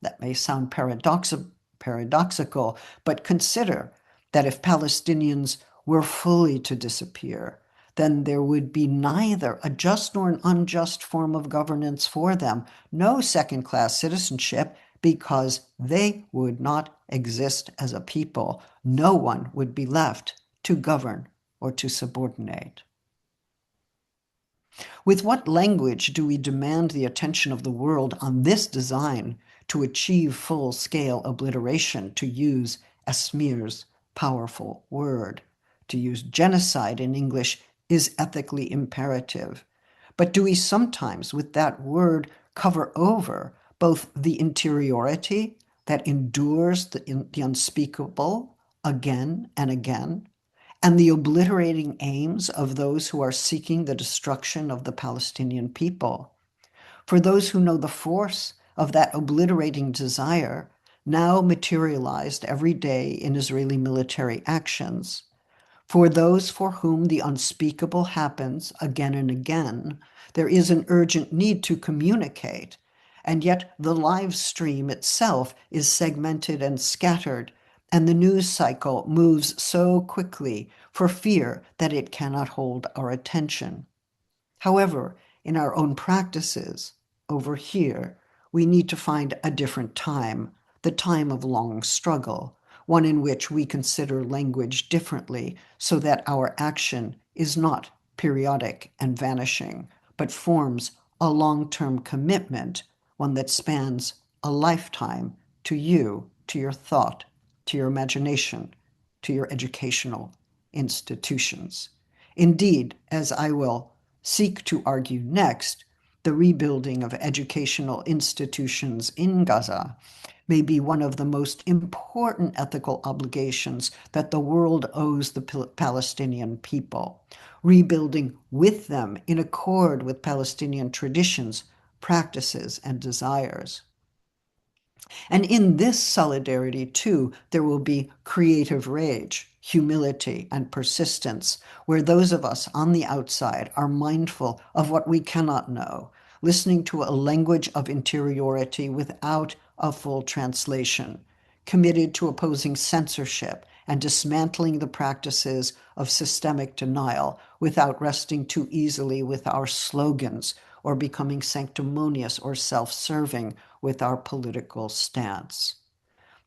That may sound paradoxical, but consider that if Palestinians were fully to disappear, then there would be neither a just nor an unjust form of governance for them, no second-class citizenship, because they would not exist as a people. No one would be left to govern or to subordinate. With what language do we demand the attention of the world on this design to achieve full-scale obliteration, to use Esmir's powerful word? To use genocide in English is ethically imperative. But do we sometimes, with that word, cover over both the interiority that endures the unspeakable again and again, and the obliterating aims of those who are seeking the destruction of the Palestinian people? For those who know the force of that obliterating desire, now materialized every day in Israeli military actions, for those for whom the unspeakable happens again and again, there is an urgent need to communicate, and yet the live stream itself is segmented and scattered, and the news cycle moves so quickly for fear that it cannot hold our attention. However, in our own practices, over here, we need to find a different time, the time of long struggle, one in which we consider language differently so that our action is not periodic and vanishing, but forms a long-term commitment, one that spans a lifetime to you, to your thought, to your imagination, to your educational institutions. Indeed, as I will seek to argue next, the rebuilding of educational institutions in Gaza may be one of the most important ethical obligations that the world owes the Palestinian people, rebuilding with them in accord with Palestinian traditions, practices, and desires. And in this solidarity, too, there will be creative rage, humility, and persistence, where those of us on the outside are mindful of what we cannot know, listening to a language of interiority without a full translation, committed to opposing censorship and dismantling the practices of systemic denial without resting too easily with our slogans or becoming sanctimonious or self-serving with our political stance.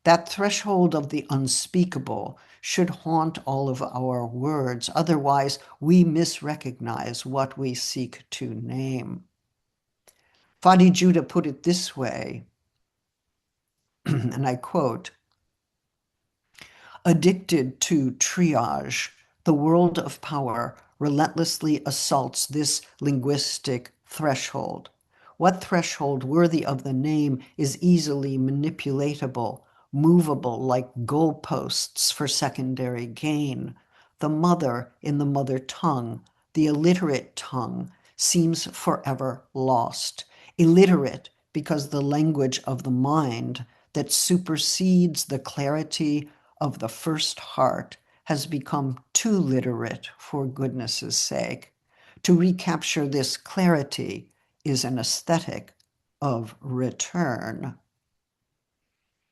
That threshold of the unspeakable should haunt all of our words, otherwise we misrecognize what we seek to name. Fadi Judah put it this way, and I quote, "Addicted to triage, the world of power relentlessly assaults this linguistic threshold. What threshold worthy of the name is easily manipulatable, movable like goalposts for secondary gain? The mother in the mother tongue, the illiterate tongue, seems forever lost. Illiterate because the language of the mind that supersedes the clarity of the first heart has become too literate for goodness' sake. To recapture this clarity is an aesthetic of return."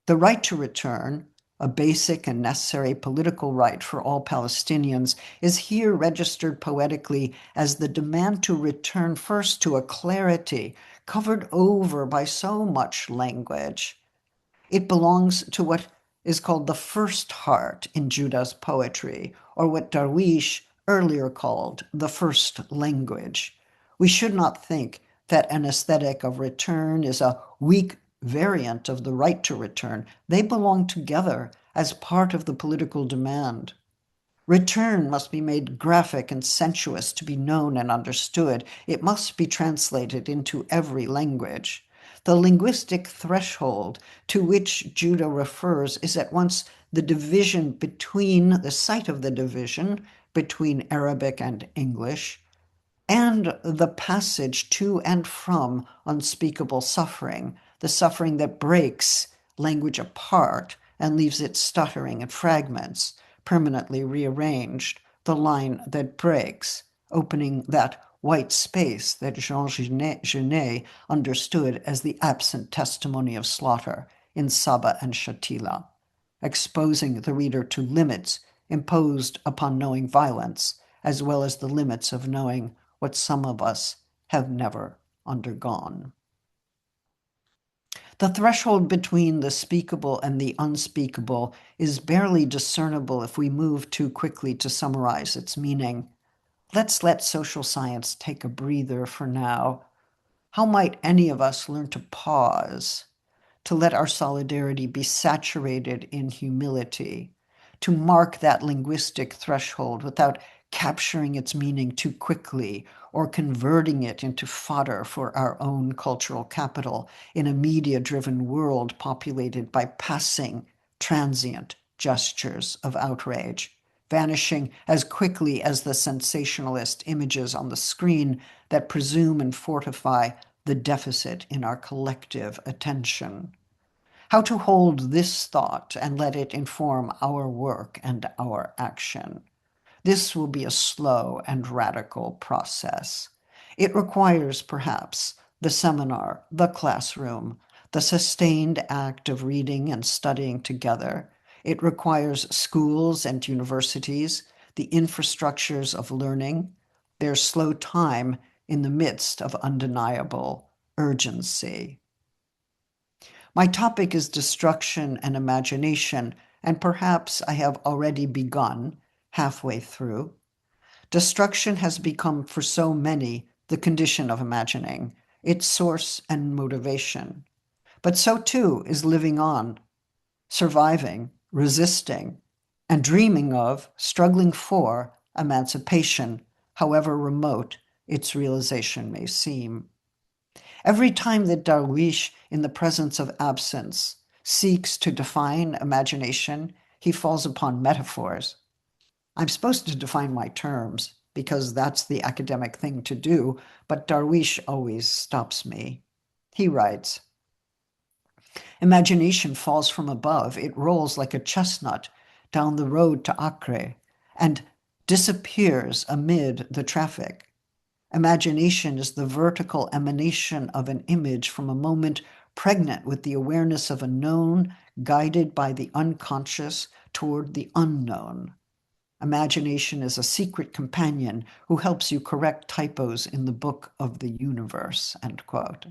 The right to return, a basic and necessary political right for all Palestinians, is here registered poetically as the demand to return first to a clarity covered over by so much language. It belongs to what is called the first heart in Judah's poetry, or what Darwish earlier called the first language. We should not think that an aesthetic of return is a weak variant of the right to return. They belong together as part of the political demand. Return must be made graphic and sensuous to be known and understood. It must be translated into every language. The linguistic threshold to which Judah refers is at once the division between, the site of the division between Arabic and English, and the passage to and from unspeakable suffering, the suffering that breaks language apart and leaves it stuttering in fragments, permanently rearranged, the line that breaks, opening that white space that Jean Genet understood as the absent testimony of slaughter in Saba and Shatila, exposing the reader to limits imposed upon knowing violence, as well as the limits of knowing what some of us have never undergone. The threshold between the speakable and the unspeakable is barely discernible if we move too quickly to summarize its meaning. Let's let social science take a breather for now. How might any of us learn to pause, to let our solidarity be saturated in humility, to mark that linguistic threshold without capturing its meaning too quickly or converting it into fodder for our own cultural capital in a media-driven world populated by passing, transient gestures of outrage, vanishing as quickly as the sensationalist images on the screen that presume and fortify the deficit in our collective attention. How to hold this thought and let it inform our work and our action. This will be a slow and radical process. It requires, perhaps, the seminar, the classroom, the sustained act of reading and studying together. It requires schools and universities, the infrastructures of learning, their slow time in the midst of undeniable urgency. My topic is destruction and imagination, and perhaps I have already begun halfway through. Destruction has become for so many the condition of imagining, its source and motivation. But so too is living on, surviving, resisting, and dreaming of, struggling for emancipation, however remote its realization may seem. Every time that Darwish, in the presence of absence, seeks to define imagination, he falls upon metaphors. I'm supposed to define my terms because that's the academic thing to do, but Darwish always stops me. He writes, "Imagination falls from above. It rolls like a chestnut down the road to Acre and disappears amid the traffic. Imagination is the vertical emanation of an image from a moment pregnant with the awareness of a known, guided by the unconscious toward the unknown. Imagination is a secret companion who helps you correct typos in the book of the universe," end quote.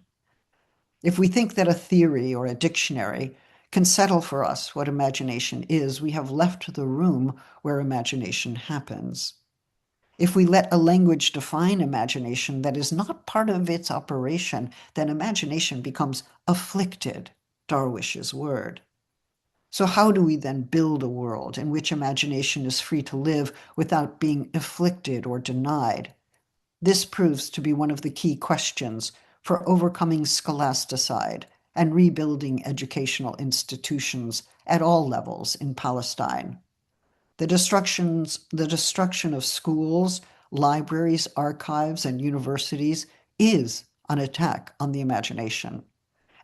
If we think that a theory or a dictionary can settle for us what imagination is, we have left the room where imagination happens. If we let a language define imagination that is not part of its operation, then imagination becomes afflicted, Darwish's word. So how do we then build a world in which imagination is free to live without being afflicted or denied? This proves to be one of the key questions for overcoming scholasticide and rebuilding educational institutions at all levels in Palestine. The destruction of schools, libraries, archives, and universities is an attack on the imagination.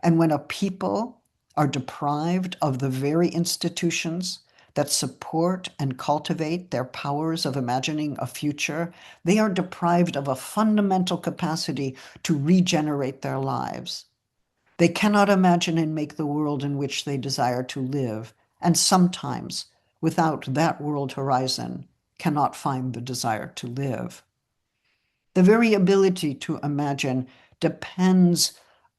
And when a people are deprived of the very institutions that support and cultivate their powers of imagining a future, they are deprived of a fundamental capacity to regenerate their lives. They cannot imagine and make the world in which they desire to live, and sometimes, without that world horizon, cannot find the desire to live. The very ability to imagine depends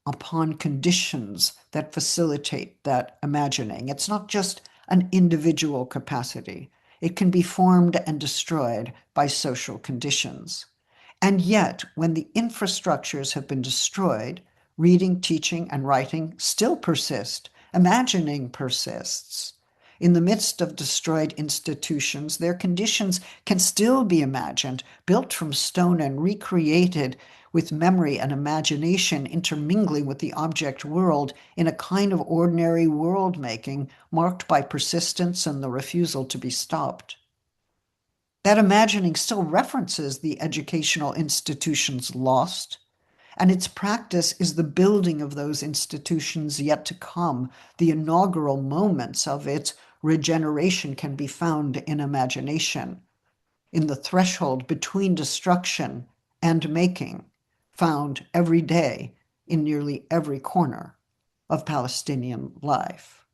upon conditions that facilitate that imagining. It's not just an individual capacity. It can be formed and destroyed by social conditions. And yet, when the infrastructures have been destroyed, reading, teaching, and writing still persist. Imagining persists. In the midst of destroyed institutions, their conditions can still be imagined, built from stone and recreated with memory and imagination intermingling with the object world in a kind of ordinary world-making marked by persistence and the refusal to be stopped. That imagining still references the educational institutions lost And its practice is the building of those institutions yet to come. The inaugural moments of its regeneration can be found in imagination, in the threshold between destruction and making, found every day in nearly every corner of Palestinian life.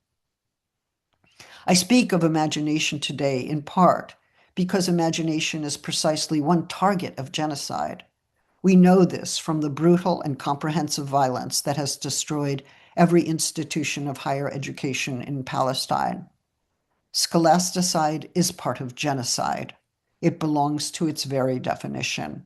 I speak of imagination today in part because imagination is precisely one target of genocide. We know this from the brutal and comprehensive violence that has destroyed every institution of higher education in Palestine. Scholasticide is part of genocide. It belongs to its very definition.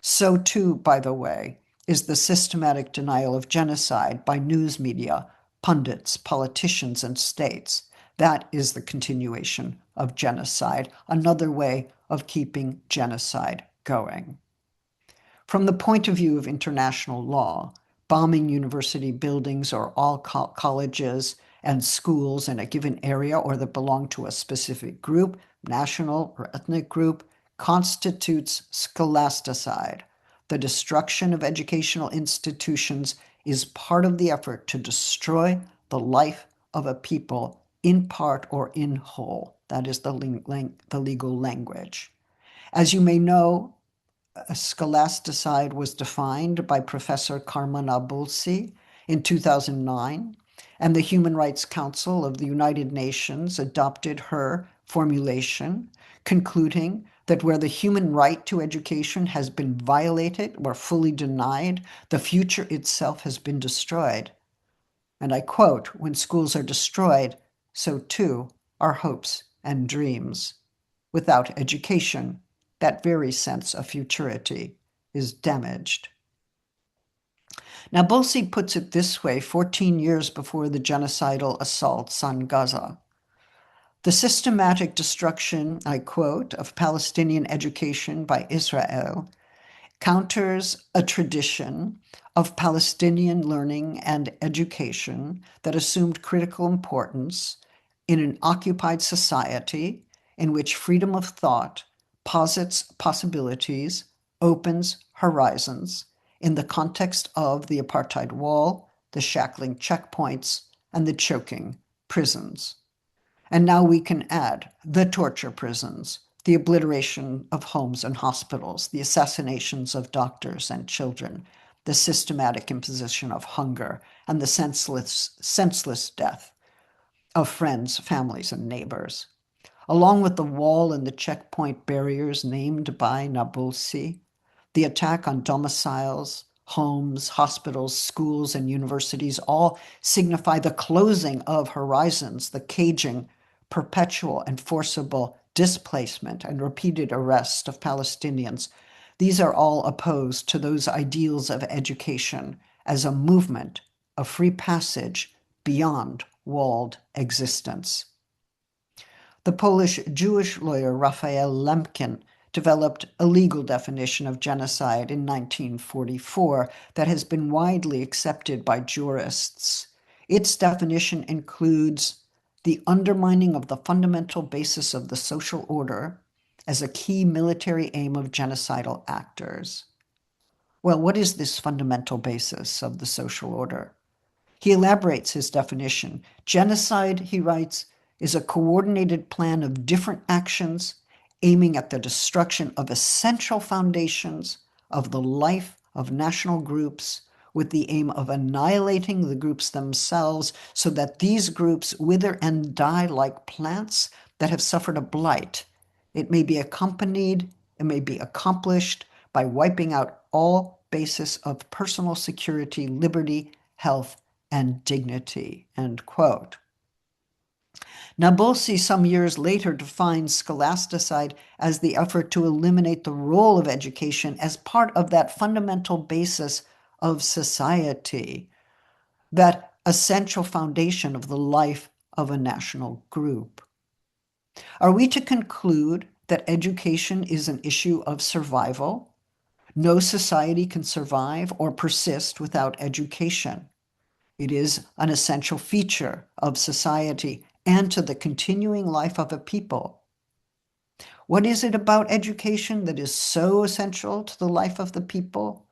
So too, by the way, is the systematic denial of genocide by news media, pundits, politicians, and states. That is the continuation of genocide, another way of keeping genocide going. From the point of view of international law, bombing university buildings or all colleges and schools in a given area or that belong to a specific group, national or ethnic group, constitutes scholasticide. The destruction of educational institutions is part of the effort to destroy the life of a people in part or in whole. That is the legal language. As you may know, scholasticide was defined by Professor Carmen Abulsi in 2009, and the Human Rights Council of the United Nations adopted her formulation, concluding that where the human right to education has been violated or fully denied, the future itself has been destroyed. And I quote, "When schools are destroyed, so too are hopes and dreams. Without education, that very sense of futurity is damaged." Now, Bulsi puts it this way 14 years before the genocidal assaults on Gaza. The systematic destruction, I quote, of Palestinian education by Israel counters a tradition of Palestinian learning and education that assumed critical importance in an occupied society in which freedom of thought posits possibilities, opens horizons in the context of the apartheid wall, the shackling checkpoints, and the choking prisons. And now we can add the torture prisons, the obliteration of homes and hospitals, the assassinations of doctors and children, the systematic imposition of hunger, and the senseless death of friends, families, and neighbors. Along with the wall and the checkpoint barriers named by Nabulsi, the attack on domiciles, homes, hospitals, schools, and universities all signify the closing of horizons, the caging, perpetual and forcible displacement and repeated arrest of Palestinians. These are all opposed to those ideals of education as a movement of free passage beyond walled existence. The Polish Jewish lawyer Raphael Lemkin developed a legal definition of genocide in 1944 that has been widely accepted by jurists. Its definition includes the undermining of the fundamental basis of the social order as a key military aim of genocidal actors. Well, what is this fundamental basis of the social order? He elaborates his definition. Genocide, he writes, is a coordinated plan of different actions aiming at the destruction of essential foundations of the life of national groups with the aim of annihilating the groups themselves so that these groups wither and die like plants that have suffered a blight. It may be accomplished by wiping out all basis of personal security, liberty, health, and dignity, end quote. Nabulsi, some years later, defines scholasticide as the effort to eliminate the role of education as part of that fundamental basis of society, that essential foundation of the life of a national group. Are we to conclude that education is an issue of survival? No society can survive or persist without education. It is an essential feature of society and to the continuing life of a people. What is it about education that is so essential to the life of the people?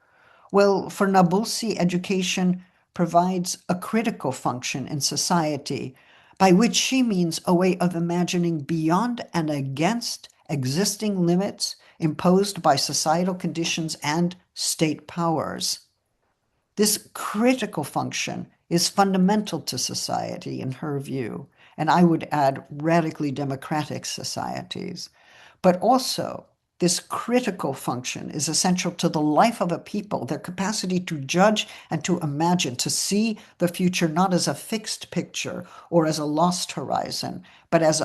Well, for Nabulsi, education provides a critical function in society, by which she means a way of imagining beyond and against existing limits imposed by societal conditions and state powers. This critical function is fundamental to society in her view, and I would add radically democratic societies. But also, this critical function is essential to the life of a people, their capacity to judge and to imagine, to see the future not as a fixed picture or as a lost horizon, but as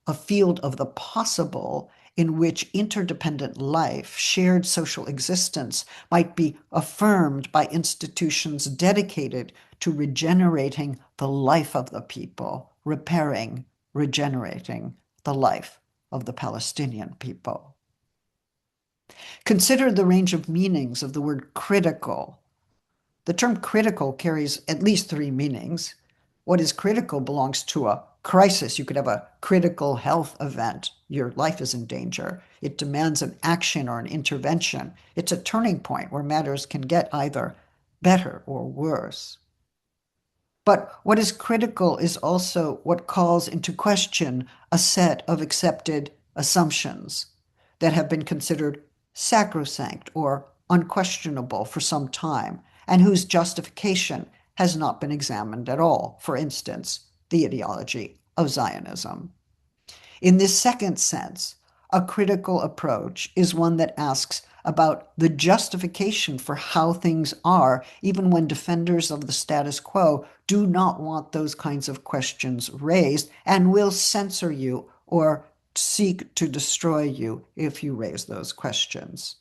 a field of the possible in which interdependent life, shared social existence, might be affirmed by institutions dedicated to regenerating the life of the people, repairing, regenerating the life of the Palestinian people. Consider the range of meanings of the word critical. The term critical carries at least three meanings. What is critical belongs to a crisis. You could have a critical health event. Your life is in danger. It demands an action or an intervention. It's a turning point where matters can get either better or worse. But what is critical is also what calls into question a set of accepted assumptions that have been considered sacrosanct or unquestionable for some time, and whose justification has not been examined at all. For instance, the ideology of Zionism. In this second sense, a critical approach is one that asks about the justification for how things are, even when defenders of the status quo do not want those kinds of questions raised and will censor you or seek to destroy you if you raise those questions.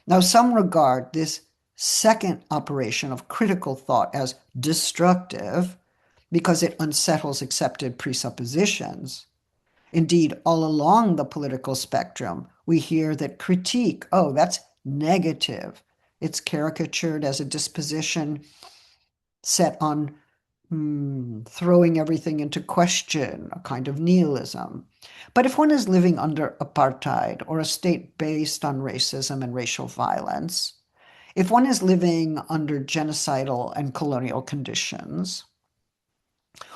Now, some regard this second operation of critical thought as destructive because it unsettles accepted presuppositions. Indeed, all along the political spectrum, we hear that critique, oh, that's negative. It's caricatured as a disposition set on throwing everything into question, a kind of nihilism. But if one is living under apartheid or a state based on racism and racial violence, if one is living under genocidal and colonial conditions,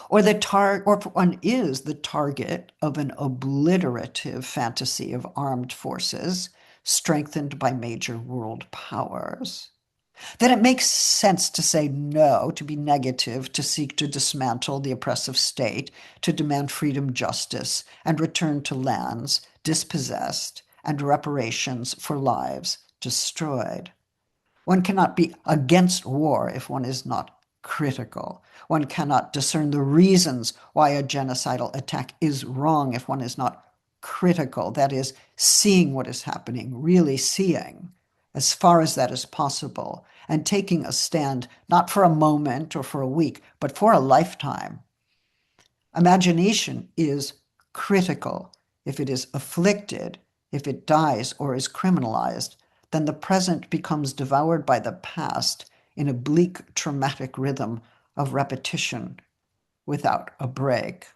or if one is the target of an obliterative fantasy of armed forces strengthened by major world powers, then it makes sense to say no, to be negative, to seek to dismantle the oppressive state, to demand freedom, justice, and return to lands dispossessed and reparations for lives destroyed. One cannot be against war if one is not critical. One cannot discern the reasons why a genocidal attack is wrong if one is not critical, that is, seeing what is happening, really seeing, as far as that is possible, and taking a stand not for a moment or for a week, but for a lifetime. Imagination is critical. If it is afflicted, if it dies or is criminalized, then the present becomes devoured by the past in a bleak, traumatic rhythm of repetition without a break.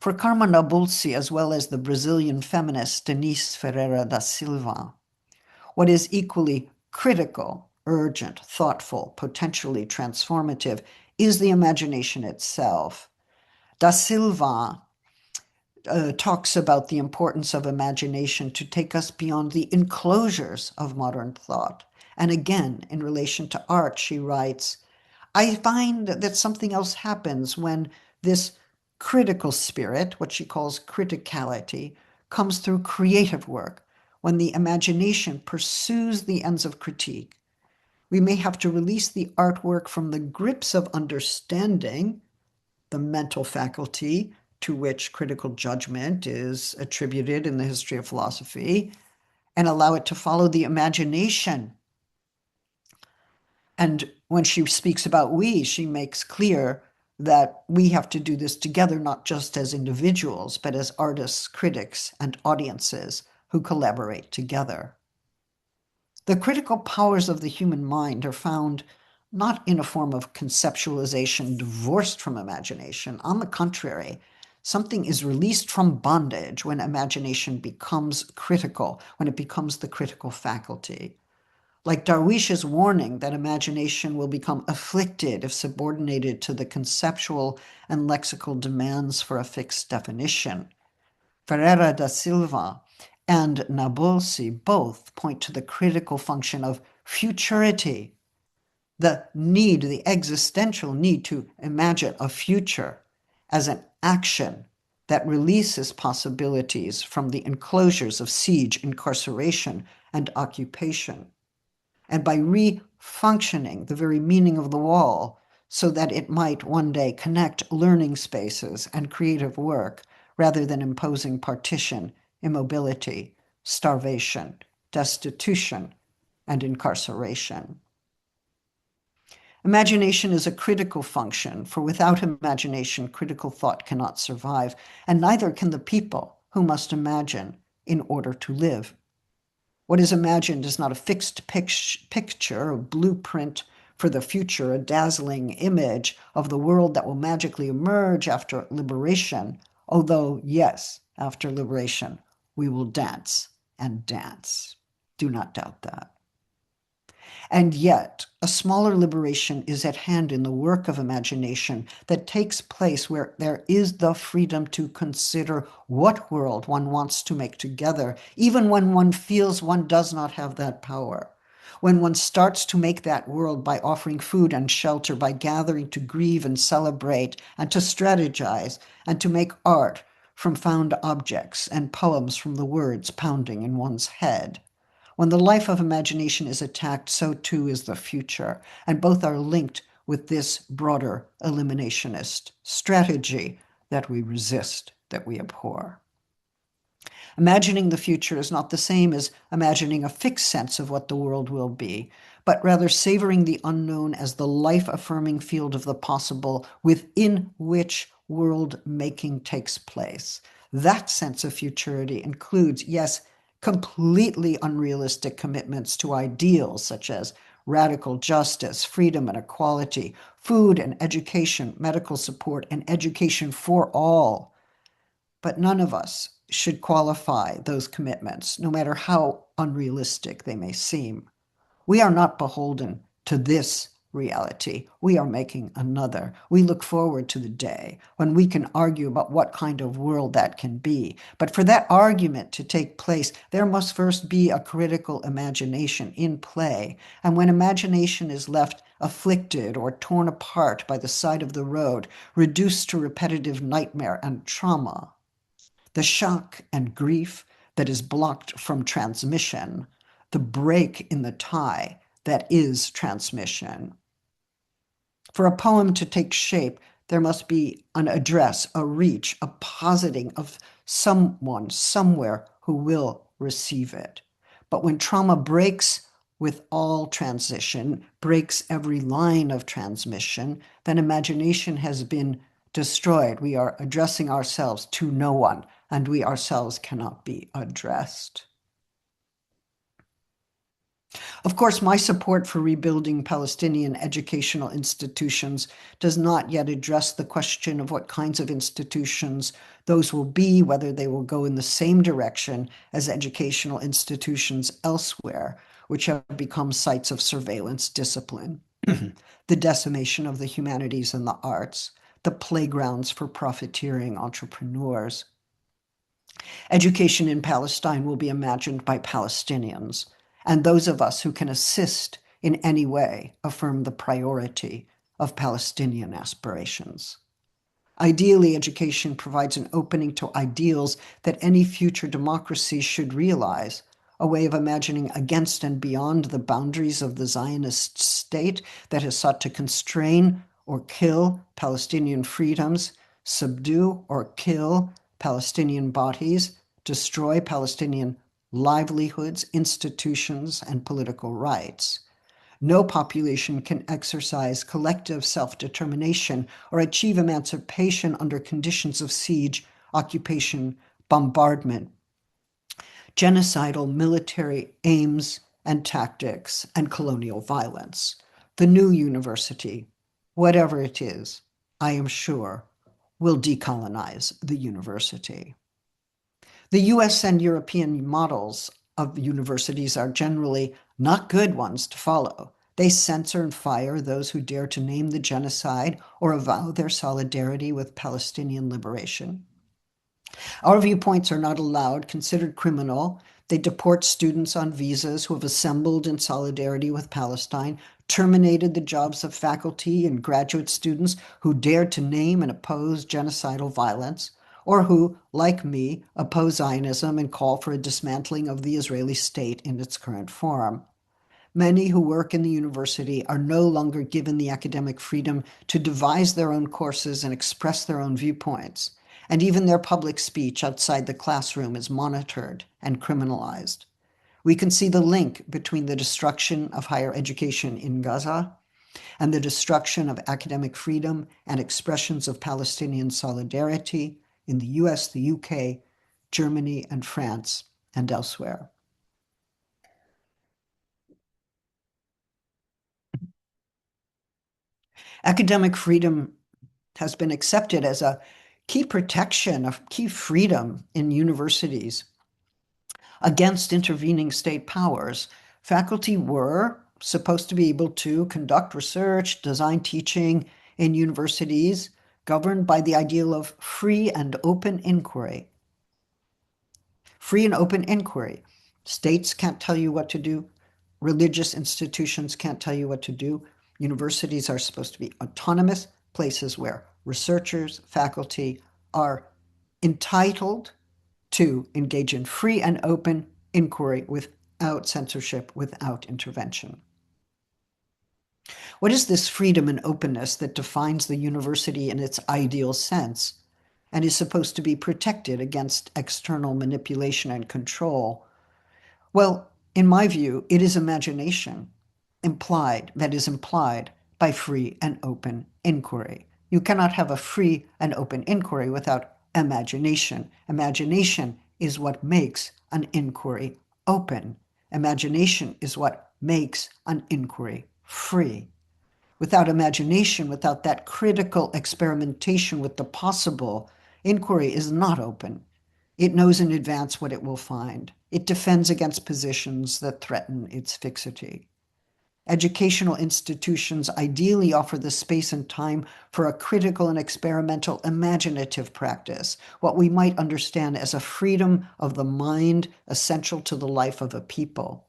For Carmen Nabulsi, as well as the Brazilian feminist Denise Ferreira da Silva, what is equally critical, urgent, thoughtful, potentially transformative is the imagination itself. Da Silva talks about the importance of imagination to take us beyond the enclosures of modern thought. And again, in relation to art, she writes, I find that something else happens when this critical spirit, what she calls criticality, comes through creative work, when the imagination pursues the ends of critique. We may have to release the artwork from the grips of understanding, the mental faculty to which critical judgment is attributed in the history of philosophy, and allow it to follow the imagination. And when she speaks about we, she makes clear that we have to do this together, not just as individuals, but as artists, critics, and audiences who collaborate together. The critical powers of the human mind are found not in a form of conceptualization divorced from imagination. On the contrary, Something is released from bondage when imagination becomes critical, when it becomes the critical faculty. Like Darwish's warning that imagination will become afflicted if subordinated to the conceptual and lexical demands for a fixed definition. Ferreira da Silva and Nabulsi both point to the critical function of futurity, the need, the existential need to imagine a future as an action that releases possibilities from the enclosures of siege, incarceration, and occupation. And by re-functioning the very meaning of the wall so that it might one day connect learning spaces and creative work rather than imposing partition, immobility, starvation, destitution, and incarceration. Imagination is a critical function, for without imagination, critical thought cannot survive, and neither can the people who must imagine in order to live. What is imagined is not a fixed picture, a blueprint for the future, a dazzling image of the world that will magically emerge after liberation, although, yes, after liberation, we will dance and dance. Do not doubt that. And yet, a smaller liberation is at hand in the work of imagination that takes place where there is the freedom to consider what world one wants to make together, even when one feels one does not have that power. When one starts to make that world by offering food and shelter, by gathering to grieve and celebrate, and to strategize, and to make art from found objects and poems from the words pounding in one's head. When the life of imagination is attacked, so too is the future, and both are linked with this broader eliminationist strategy that we resist, that we abhor. Imagining the future is not the same as imagining a fixed sense of what the world will be, but rather savoring the unknown as the life-affirming field of the possible within which world-making takes place. That sense of futurity includes, yes, completely unrealistic commitments to ideals such as radical justice, freedom and equality, food and education, medical support, and education for all. But none of us should qualify those commitments, no matter how unrealistic they may seem. We are not beholden to this reality. We are making another. We look forward to the day when we can argue about what kind of world that can be. But for that argument to take place, there must first be a critical imagination in play. And when imagination is left afflicted or torn apart by the side of the road, reduced to repetitive nightmare and trauma, the shock and grief that is blocked from transmission, the break in the tie that is transmission. For a poem to take shape, there must be an address, a reach, a positing of someone, somewhere who will receive it. But when trauma breaks with all transition, breaks every line of transmission, then imagination has been destroyed. We are addressing ourselves to no one, and we ourselves cannot be addressed. Of course, my support for rebuilding Palestinian educational institutions does not yet address the question of what kinds of institutions those will be, whether they will go in the same direction as educational institutions elsewhere, which have become sites of surveillance discipline, the decimation of the humanities and the arts, the playgrounds for profiteering entrepreneurs. Education in Palestine will be imagined by Palestinians, and those of us who can assist in any way affirm the priority of Palestinian aspirations. Ideally, education provides an opening to ideals that any future democracy should realize, a way of imagining against and beyond the boundaries of the Zionist state that has sought to constrain or kill Palestinian freedoms, subdue or kill Palestinian bodies, destroy Palestinian livelihoods, institutions, and political rights. No population can exercise collective self-determination or achieve emancipation under conditions of siege, occupation, bombardment, genocidal military aims and tactics, and colonial violence. The new university, whatever it is, I am sure, will decolonize the university. The US and European models of universities are generally not good ones to follow. They censor and fire those who dare to name the genocide or avow their solidarity with Palestinian liberation. Our viewpoints are not allowed, considered criminal. They deport students on visas who have assembled in solidarity with Palestine, terminated the jobs of faculty and graduate students who dared to name and oppose genocidal violence, or who, like me, oppose Zionism and call for a dismantling of the Israeli state in its current form. Many who work in the university are no longer given the academic freedom to devise their own courses and express their own viewpoints, and even their public speech outside the classroom is monitored and criminalized. We can see the link between the destruction of higher education in Gaza and the destruction of academic freedom and expressions of Palestinian solidarity in the US, the UK, Germany, and France, and elsewhere. Academic freedom has been accepted as a key protection, a key freedom in universities against intervening state powers. Faculty were supposed to be able to conduct research, design teaching in universities governed by the ideal of free and open inquiry. Free and open inquiry. States can't tell you what to do. Religious institutions can't tell you what to do. Universities are supposed to be autonomous places where researchers, faculty are entitled to engage in free and open inquiry without censorship, without intervention. What is this freedom and openness that defines the university in its ideal sense and is supposed to be protected against external manipulation and control? Well, in my view, it is imagination that is implied by free and open inquiry. You cannot have a free and open inquiry without imagination. Imagination is what makes an inquiry open. Imagination is what makes an inquiry free. Without imagination, without that critical experimentation with the possible, inquiry is not open. It knows in advance what it will find. It defends against positions that threaten its fixity. Educational institutions ideally offer the space and time for a critical and experimental imaginative practice, what we might understand as a freedom of the mind essential to the life of a people.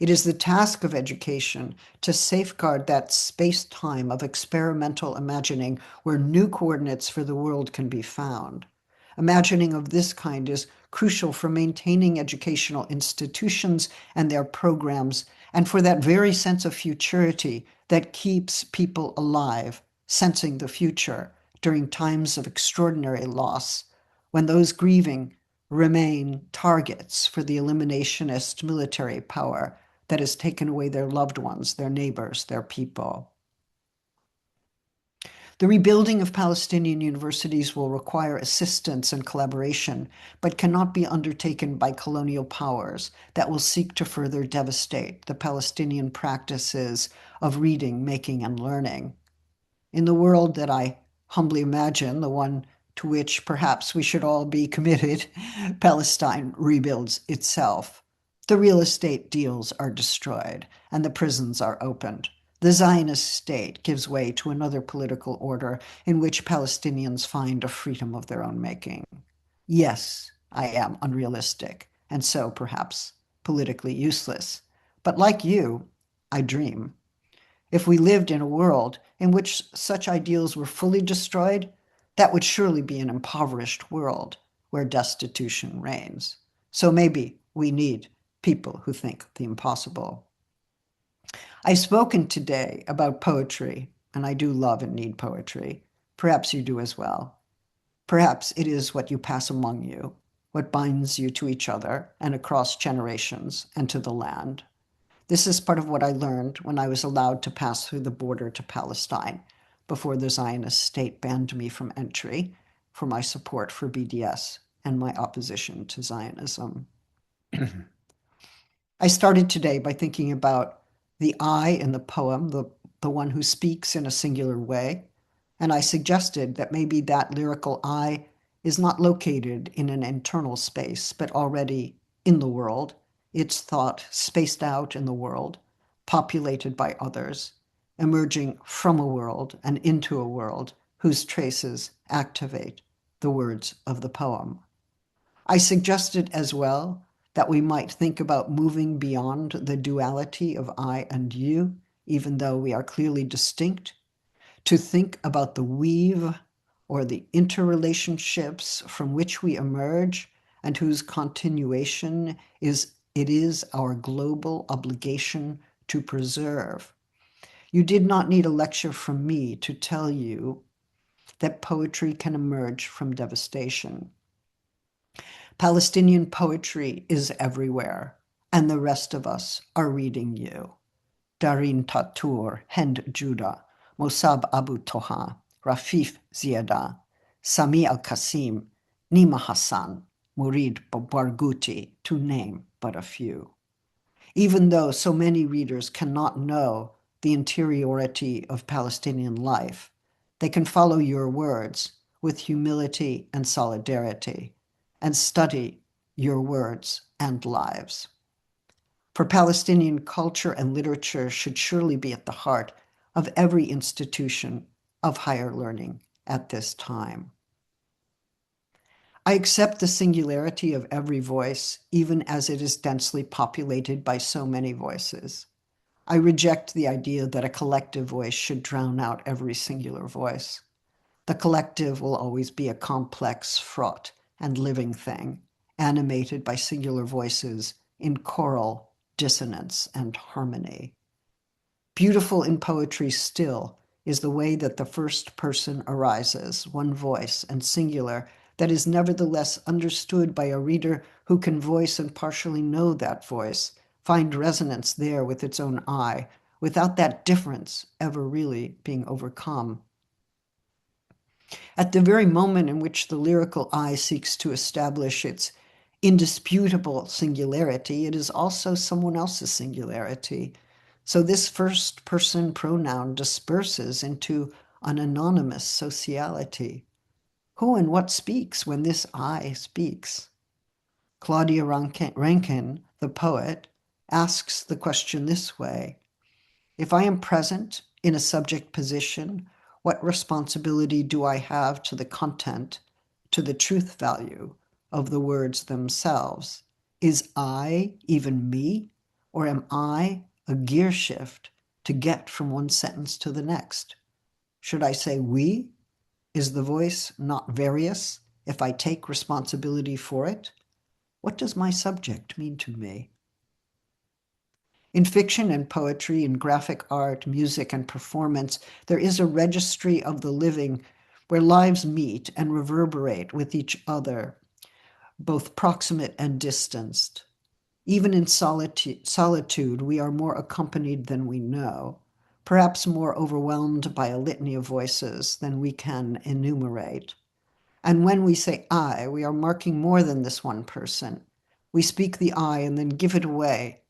It is the task of education to safeguard that space-time of experimental imagining where new coordinates for the world can be found. Imagining of this kind is crucial for maintaining educational institutions and their programs, and for that very sense of futurity that keeps people alive, sensing the future during times of extraordinary loss, when those grieving remain targets for the eliminationist military power that has taken away their loved ones, their neighbors, their people. The rebuilding of Palestinian universities will require assistance and collaboration, but cannot be undertaken by colonial powers that will seek to further devastate the Palestinian practices of reading, making, and learning. In the world that I humbly imagine, the one to which perhaps we should all be committed, Palestine rebuilds itself. The real estate deals are destroyed, and the prisons are opened. The Zionist state gives way to another political order in which Palestinians find a freedom of their own making. Yes, I am unrealistic, and so perhaps politically useless. But like you, I dream. If we lived in a world in which such ideals were fully destroyed, that would surely be an impoverished world where destitution reigns. So maybe we need people who think the impossible. I've spoken today about poetry, and I do love and need poetry. Perhaps you do as well. Perhaps it is what you pass among you, what binds you to each other and across generations and to the land. This is part of what I learned when I was allowed to pass through the border to Palestine before the Zionist state banned me from entry for my support for BDS and my opposition to Zionism. I started today by thinking about the I in the poem, the one who speaks in a singular way, And I suggested that maybe that lyrical I is not located in an internal space, but already in the world, its thought spaced out in the world, populated by others, emerging from a world and into a world whose traces activate the words of the poem. I suggested as well that we might think about moving beyond the duality of I and you, even though we are clearly distinct, to think about the weave or the interrelationships from which we emerge and whose continuation it is our global obligation to preserve. You did not need a lecture from me to tell you that poetry can emerge from devastation. Palestinian poetry is everywhere, and the rest of us are reading you. Darin Tatur, Hend Judah, Mossab Abu Toha, Rafif Ziada, Sami Al-Qasim, Nima Hassan, Murid Barghouti, to name but a few. Even though so many readers cannot know the interiority of Palestinian life, they can follow your words with humility and solidarity and study your words and lives. For Palestinian culture and literature should surely be at the heart of every institution of higher learning at this time. I accept the singularity of every voice, even as it is densely populated by so many voices. I reject the idea that a collective voice should drown out every singular voice. The collective will always be a complex, fraught, and living thing, animated by singular voices in choral dissonance and harmony. Beautiful in poetry still is the way that the first person arises, one voice and singular, that is nevertheless understood by a reader who can voice and partially know that voice, find resonance there with its own I, without that difference ever really being overcome. At the very moment in which the lyrical I seeks to establish its indisputable singularity, it is also someone else's singularity. So this first-person pronoun disperses into an anonymous sociality. Who and what speaks when this I speaks? Claudia Rankine, the poet, asks the question this way: if I am present in a subject position, what responsibility do I have to the content, to the truth value of the words themselves? Is I even me, or am I a gear shift to get from one sentence to the next? Should I say we? Is the voice not various if I take responsibility for it? What does my subject mean to me? In fiction and poetry, in graphic art, music, and performance, there is a registry of the living where lives meet and reverberate with each other, both proximate and distanced. Even in solitude, we are more accompanied than we know, perhaps more overwhelmed by a litany of voices than we can enumerate. And when we say I, we are marking more than this one person. We speak the I and then give it away.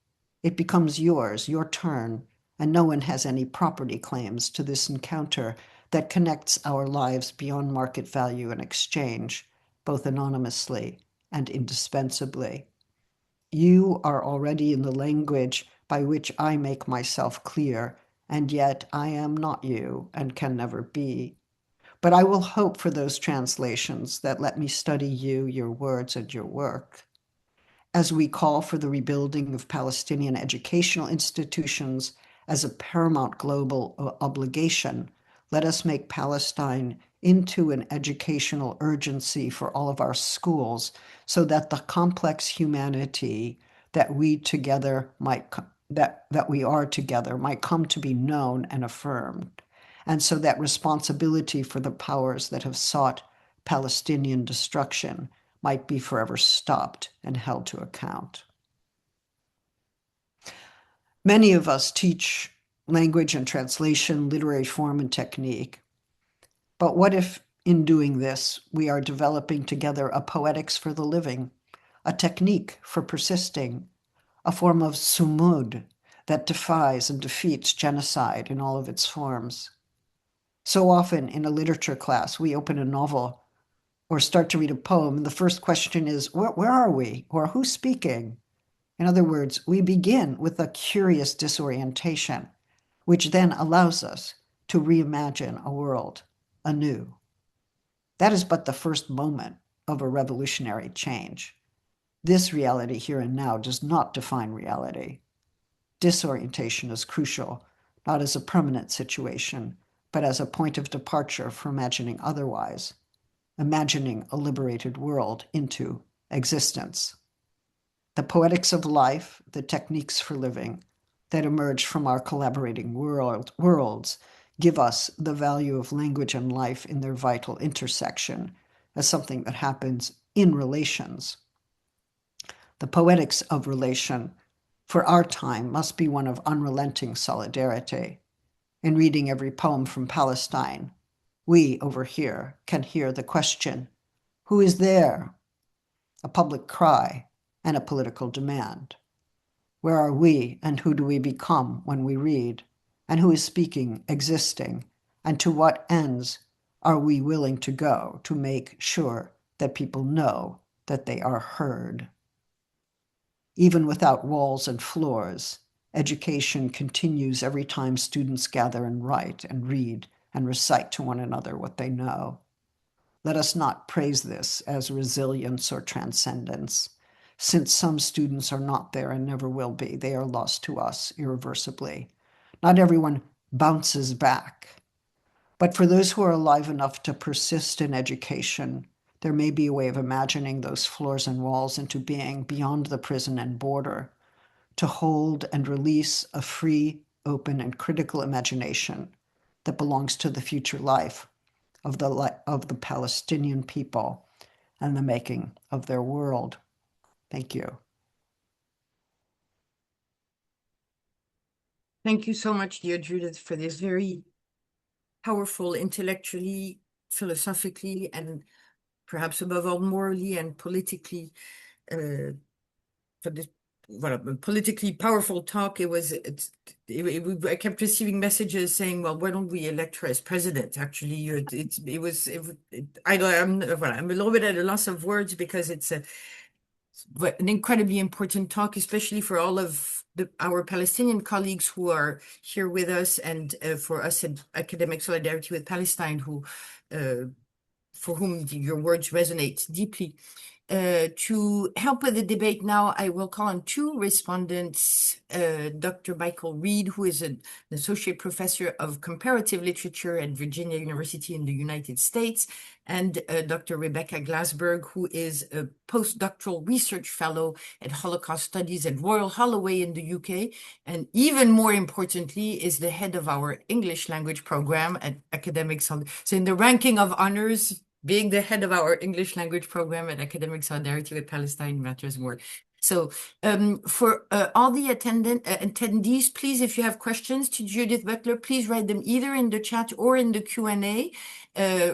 It becomes yours, your turn, and no one has any property claims to this encounter that connects our lives beyond market value and exchange, both anonymously and indispensably. You are already in the language by which I make myself clear, and yet I am not you and can never be. But I will hope for those translations that let me study you, your words, and your work. As we call for the rebuilding of Palestinian educational institutions as a paramount global obligation, let us make Palestine into an educational urgency for all of our schools so that the complex humanity that we are together might come to be known and affirmed, and so that responsibility for the powers that have sought Palestinian destruction might be forever stopped and held to account. Many of us teach language and translation, literary form and technique. But what if, in doing this, we are developing together a poetics for the living, a technique for persisting, a form of sumud that defies and defeats genocide in all of its forms? So often in a literature class, we open a novel or start to read a poem, and the first question is, where are we? Or who's speaking? In other words, we begin with a curious disorientation, which then allows us to reimagine a world anew. That is but the first moment of a revolutionary change. This reality here and now does not define reality. Disorientation is crucial, not as a permanent situation, but as a point of departure for imagining otherwise, imagining a liberated world into existence. The poetics of life, the techniques for living that emerge from our collaborating worlds give us the value of language and life in their vital intersection as something that happens in relations. The poetics of relation for our time must be one of unrelenting solidarity. In reading every poem from Palestine, we over here can hear the question, who is there? A public cry and a political demand. Where are we and who do we become when we read? And who is speaking, existing? And to what ends are we willing to go to make sure that people know that they are heard? Even without walls and floors, education continues every time students gather and write and read and recite to one another what they know. Let us not praise this as resilience or transcendence. Since some students are not there and never will be, they are lost to us irreversibly. Not everyone bounces back. But for those who are alive enough to persist in education, there may be a way of imagining those floors and walls into being beyond the prison and border, to hold and release a free, open, and critical imagination that belongs to the future life of the Palestinian people and the making of their world. Thank you. Thank you so much, dear Judith, for this very powerful, intellectually, philosophically, and perhaps above all, morally and politically, for this politically powerful talk. I kept receiving messages saying, "Well, why don't we elect her as president?" Actually, I'm a little bit at a loss of words because it's an incredibly important talk, especially for all of our Palestinian colleagues who are here with us, and for us in Academic Solidarity with Palestine, for whom your words resonate deeply. To help with the debate now, I will call on two respondents, Dr. Michael Reed, who is an associate professor of comparative literature at Virginia University in the United States, and Dr. Rebecca Glasberg, who is a postdoctoral research fellow at Holocaust Studies at Royal Holloway in the UK, and even more importantly, is the head of our English language program at Academic Solidarity. So in the ranking of honors, being the head of our English language program at Academic Solidarity with Palestine matters more. So for all the attendees, please, if you have questions to Judith Butler, please write them either in the chat or in the Q&A.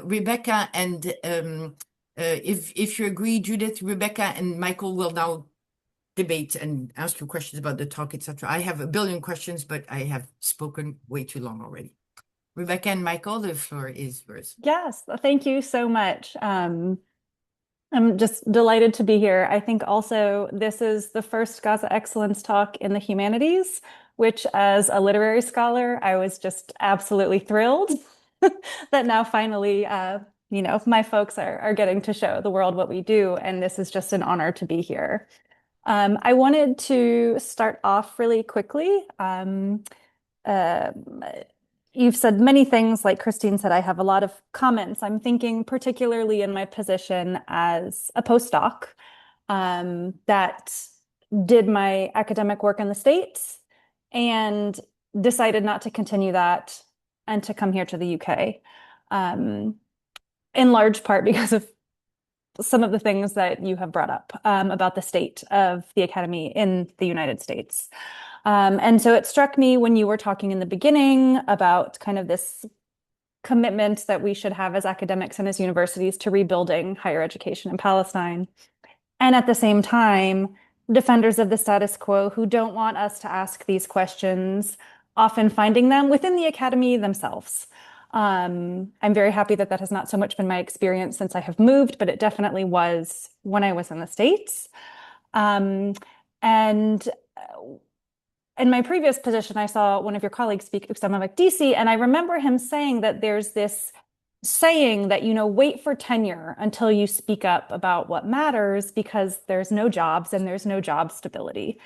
Rebecca and if you agree, Judith, Rebecca and Michael will now debate and ask you questions about the talk, etc. I have a billion questions, but I have spoken way too long already. Rebecca and Michael, the floor is yours. Yes, thank you so much. I'm just delighted to be here. I think also this is the first Gaza Excellence talk in the humanities, which as a literary scholar, I was just absolutely thrilled that now finally, my folks are getting to show the world what we do, and this is just an honor to be here. I wanted to start off really quickly. You've said many things, like Christine said, I have a lot of comments. I'm thinking particularly in my position as a postdoc that did my academic work in the States and decided not to continue that and to come here to the UK, in large part because of some of the things that you have brought up about the state of the academy in the United States. And so it struck me when you were talking in the beginning about kind of this commitment that we should have as academics and as universities to rebuilding higher education in Palestine. And at the same time, defenders of the status quo who don't want us to ask these questions, often finding them within the academy themselves. I'm very happy that that has not so much been my experience since I have moved, but it definitely was when I was in the States. And in my previous position, I saw one of your colleagues speak at External DC, and I remember him saying that there's this saying that, you know, wait for tenure until you speak up about what matters because there's no jobs and there's no job stability.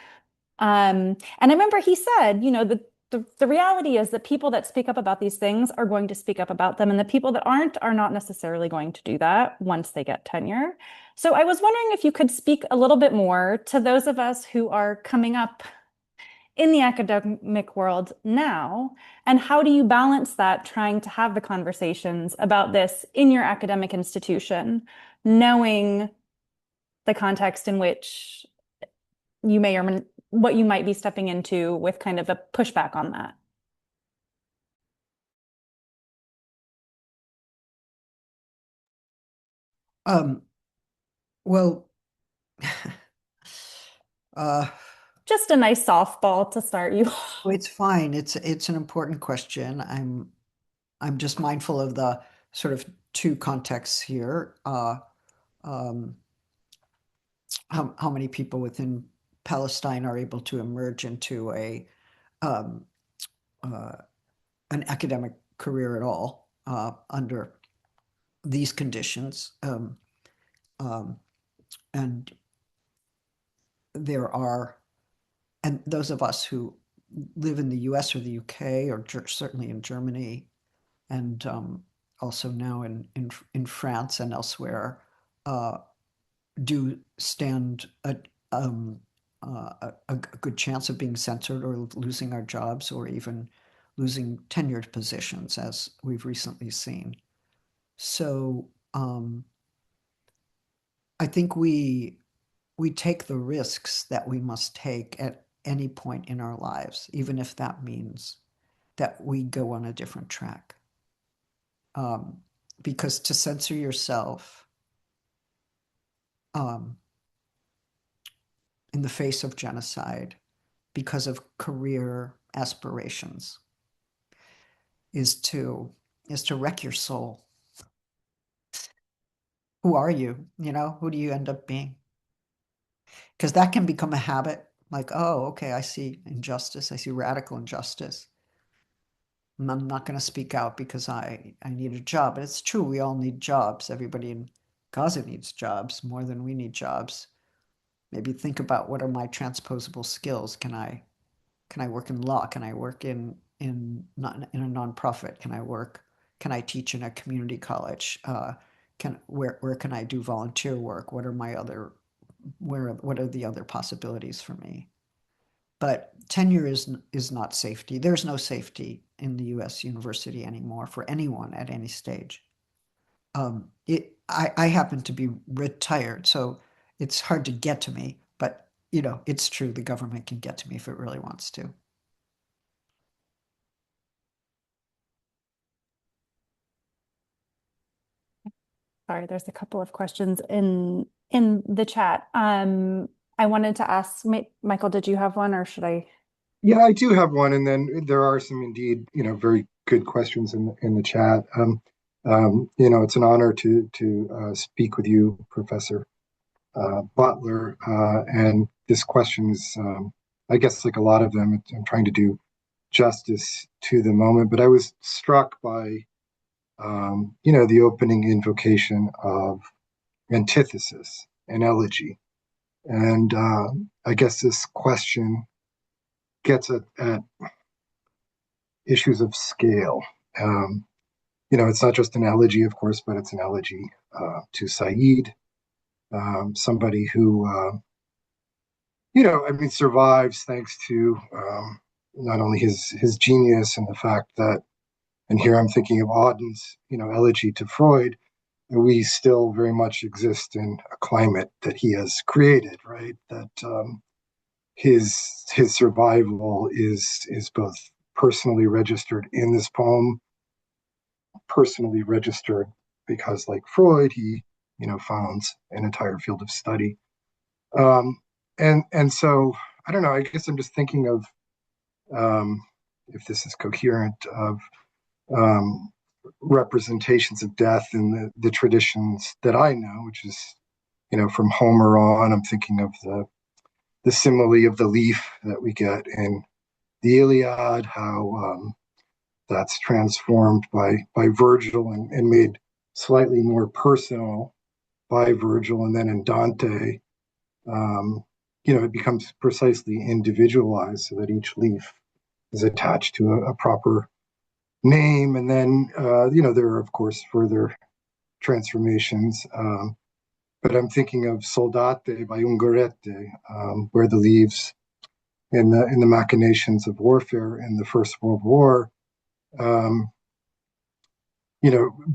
And I remember he said, you know, the reality is that people that speak up about these things are going to speak up about them, and the people that aren't are not necessarily going to do that once they get tenure. So I was wondering if you could speak a little bit more to those of us who are coming up in the academic world now, and how do you balance that, trying to have the conversations about this in your academic institution, knowing the context in which you may or what you might be stepping into with kind of a pushback on that? Well, just a nice softball to start you. it's fine. It's an important question. I'm just mindful of the sort of two contexts here. How many people within Palestine are able to emerge into an academic career at all under these conditions? And there are, and those of us who live in the US or the UK, or certainly in Germany, and also now in France and elsewhere, do stand a good chance of being censored or losing our jobs, or even losing tenured positions, as we've recently seen. So I think we take the risks that we must take at any point in our lives, even if that means that we go on a different track. Because to censor yourself in the face of genocide because of career aspirations is to wreck your soul. Who are you? You know, who do you end up being? Because that can become a habit. Like, oh, okay, I see injustice. I see radical injustice. And I'm not going to speak out because I need a job. And it's true, we all need jobs. Everybody in Gaza needs jobs more than we need jobs. Maybe think about, what are my transposable skills? Can I work in law? Can I work in a nonprofit? Can I teach in a community college? Where can I do volunteer work? What are the other possibilities for me? But tenure is not safety. There's no safety in the US university anymore for anyone at any stage. I happen to be retired, so it's hard to get to me, but you know, it's true, the government can get to me if it really wants to. Sorry, there's a couple of questions in the chat. I wanted to ask, Michael, did you have one, or should I? Yeah, I do have one, and then there are some indeed, you know, very good questions in the chat. You know, it's an honor to speak with you, Professor Butler, and this question is, I guess, like a lot of them, I'm trying to do justice to the moment, but I was struck by, you know, the opening invocation of antithesis and elegy, and I guess this question gets at issues of scale. You know, it's not just an elegy, of course, but it's an elegy to Said, somebody who, you know, I mean, survives thanks to not only his genius and the fact that, and here I'm thinking of Auden's, you know, elegy to Freud, we still very much exist in a climate that he has created, right? That his survival is both personally registered in this poem, personally registered because, like Freud, he, you know, founds an entire field of study. And so I don't know, I guess I'm just thinking of, if this is coherent, of representations of death in the traditions that I know, which is, from Homer on. I'm thinking of the simile of the leaf that we get in the Iliad, how that's transformed by Virgil and made slightly more personal by Virgil, and then in Dante, it becomes precisely individualized so that each leaf is attached to a proper name. And then, there are, of course, further transformations. But I'm thinking of Soldate by Ungaretti, where the leaves in the machinations of warfare in the First World War,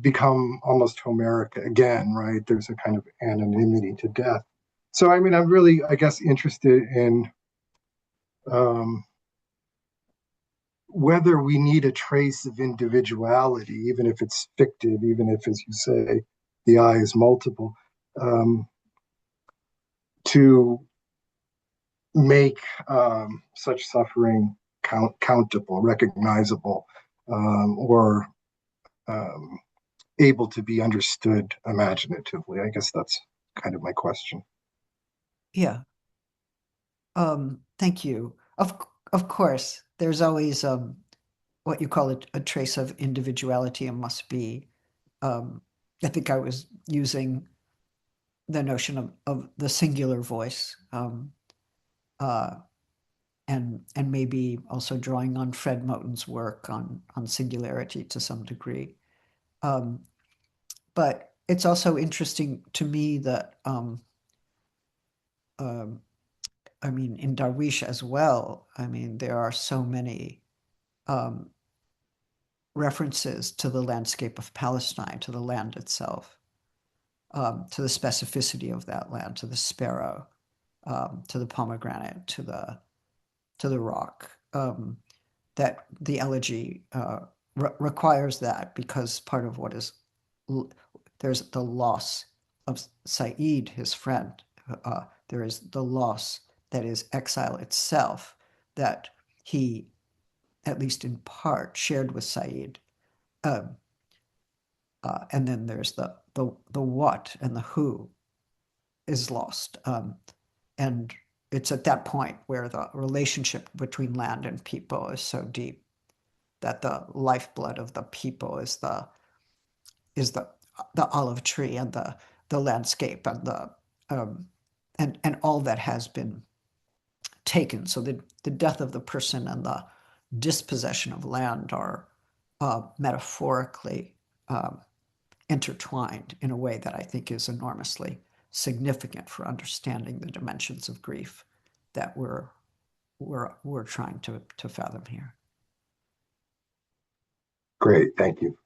become almost Homeric again, right? There's a kind of anonymity to death. So, I'm really, I guess, interested in whether we need a trace of individuality, even if it's fictive, even if, as you say, the I is multiple, to make such suffering countable, recognizable, or able to be understood imaginatively. I guess that's kind of my question. Yeah. Thank you. Of course, there's always what you call a trace of individuality, and must be. I think I was using the notion of the singular voice, and maybe also drawing on Fred Moten's work on singularity to some degree. But it's also interesting to me that, in Darwish as well, there are so many references to the landscape of Palestine, to the land itself, to the specificity of that land, to the sparrow, to the pomegranate, to the rock, that the elegy requires that, because part of what is, there's the loss of Said, his friend. There is the loss that is exile itself, that he, at least in part, shared with Said. And then there's the what and the who is lost. And it's at that point where the relationship between land and people is so deep that the lifeblood of the people is the olive tree and the landscape and the and all that has been taken. So the death of the person and the dispossession of land are metaphorically intertwined in a way that I think is enormously significant for understanding the dimensions of grief that we're trying to fathom here. Great, thank you.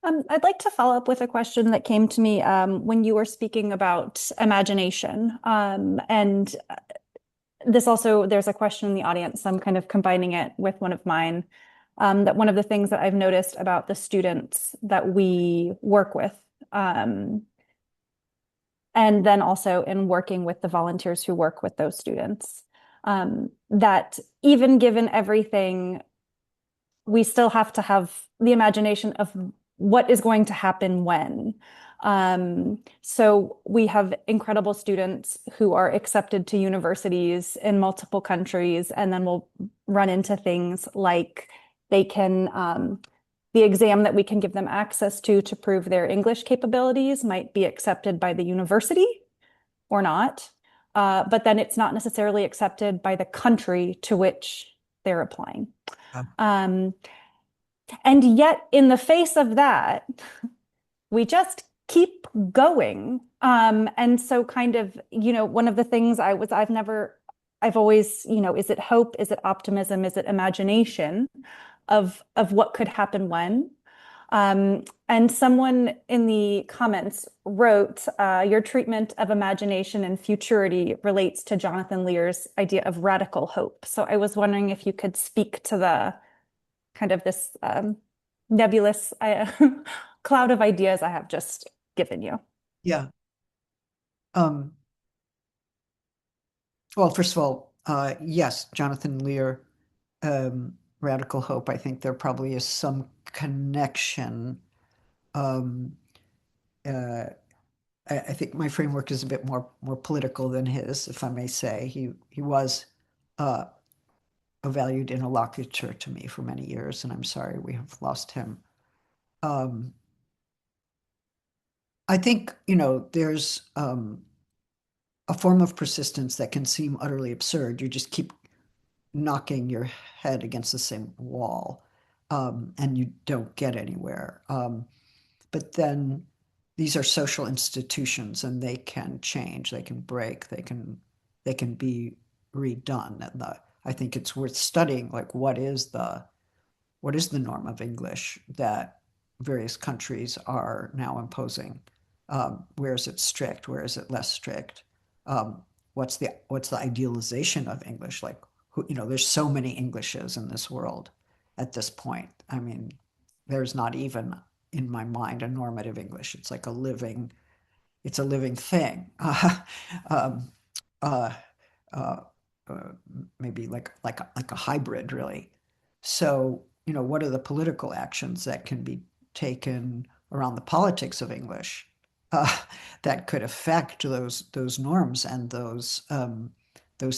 I'd like to follow up with a question that came to me when you were speaking about imagination. And this also, there's a question in the audience, I'm kind of combining it with one of mine, that one of the things that I've noticed about the students that we work with, and then also in working with the volunteers who work with those students, that even given everything, we still have to have the imagination of what is going to happen when. So we have incredible students who are accepted to universities in multiple countries, and then we'll run into things like they can, the exam that we can give them access to prove their English capabilities might be accepted by the university or not, but then it's not necessarily accepted by the country to which they're applying. And yet, in the face of that, we just keep going. And so kind of, one of the things I've always, is it hope? Is it optimism? Is it imagination of what could happen when? And someone in the comments wrote, your treatment of imagination and futurity relates to Jonathan Lear's idea of radical hope. So I was wondering if you could speak to the kind of this nebulous cloud of ideas I have just given you. Yeah. Well, first of all, yes, Jonathan Lear radical hope. I think there probably is some connection. I think my framework is a bit more political than his, if I may say. He was a valued interlocutor to me for many years, and I'm sorry we have lost him. I think, there's a form of persistence that can seem utterly absurd. You just keep knocking your head against the same wall, and you don't get anywhere. But then these are social institutions, and they can change, they can break, they can be redone. And I think it's worth studying, like, what is the norm of English that various countries are now imposing? Where is it strict? Where is it less strict? What's the idealization of English? Like, there's so many Englishes in this world at this point. I mean, there's not even in my mind a normative English. It's like a living thing. Maybe like a hybrid, really. So, what are the political actions that can be taken around the politics of English that could affect those norms and those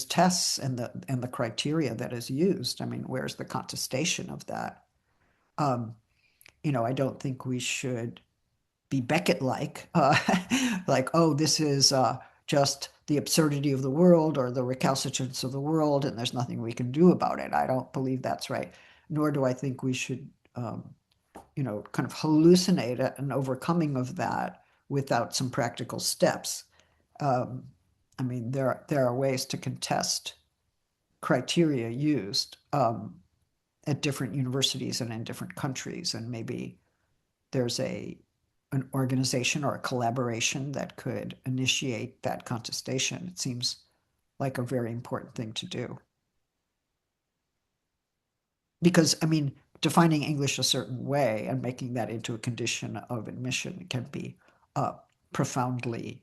tests and the criteria that is used? I mean, where's the contestation of that? I don't think we should be Beckett-like, like, oh, this is just the absurdity of the world or the recalcitrance of the world, and there's nothing we can do about it. I don't believe that's right. Nor do I think we should, kind of hallucinate an overcoming of that without some practical steps. I mean, there are ways to contest criteria used at different universities and in different countries, and maybe there's an organization or a collaboration that could initiate that contestation. It seems like a very important thing to do. Because, I mean, defining English a certain way and making that into a condition of admission can be profoundly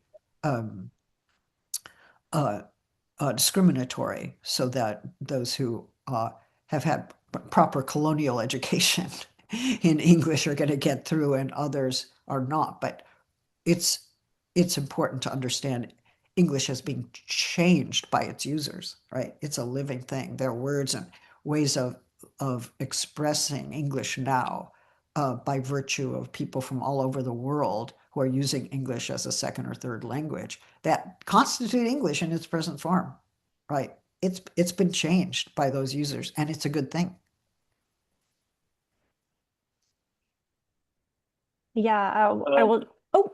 discriminatory, so that those who have had proper colonial education in English are going to get through and others are not. But it's important to understand English as being changed by its users, right? It's a living thing. There are words and ways of expressing English now by virtue of people from all over the world who are using English as a second or third language that constitute English in its present form, right? It's been changed by those users, and it's a good thing. Yeah, I will. Oh,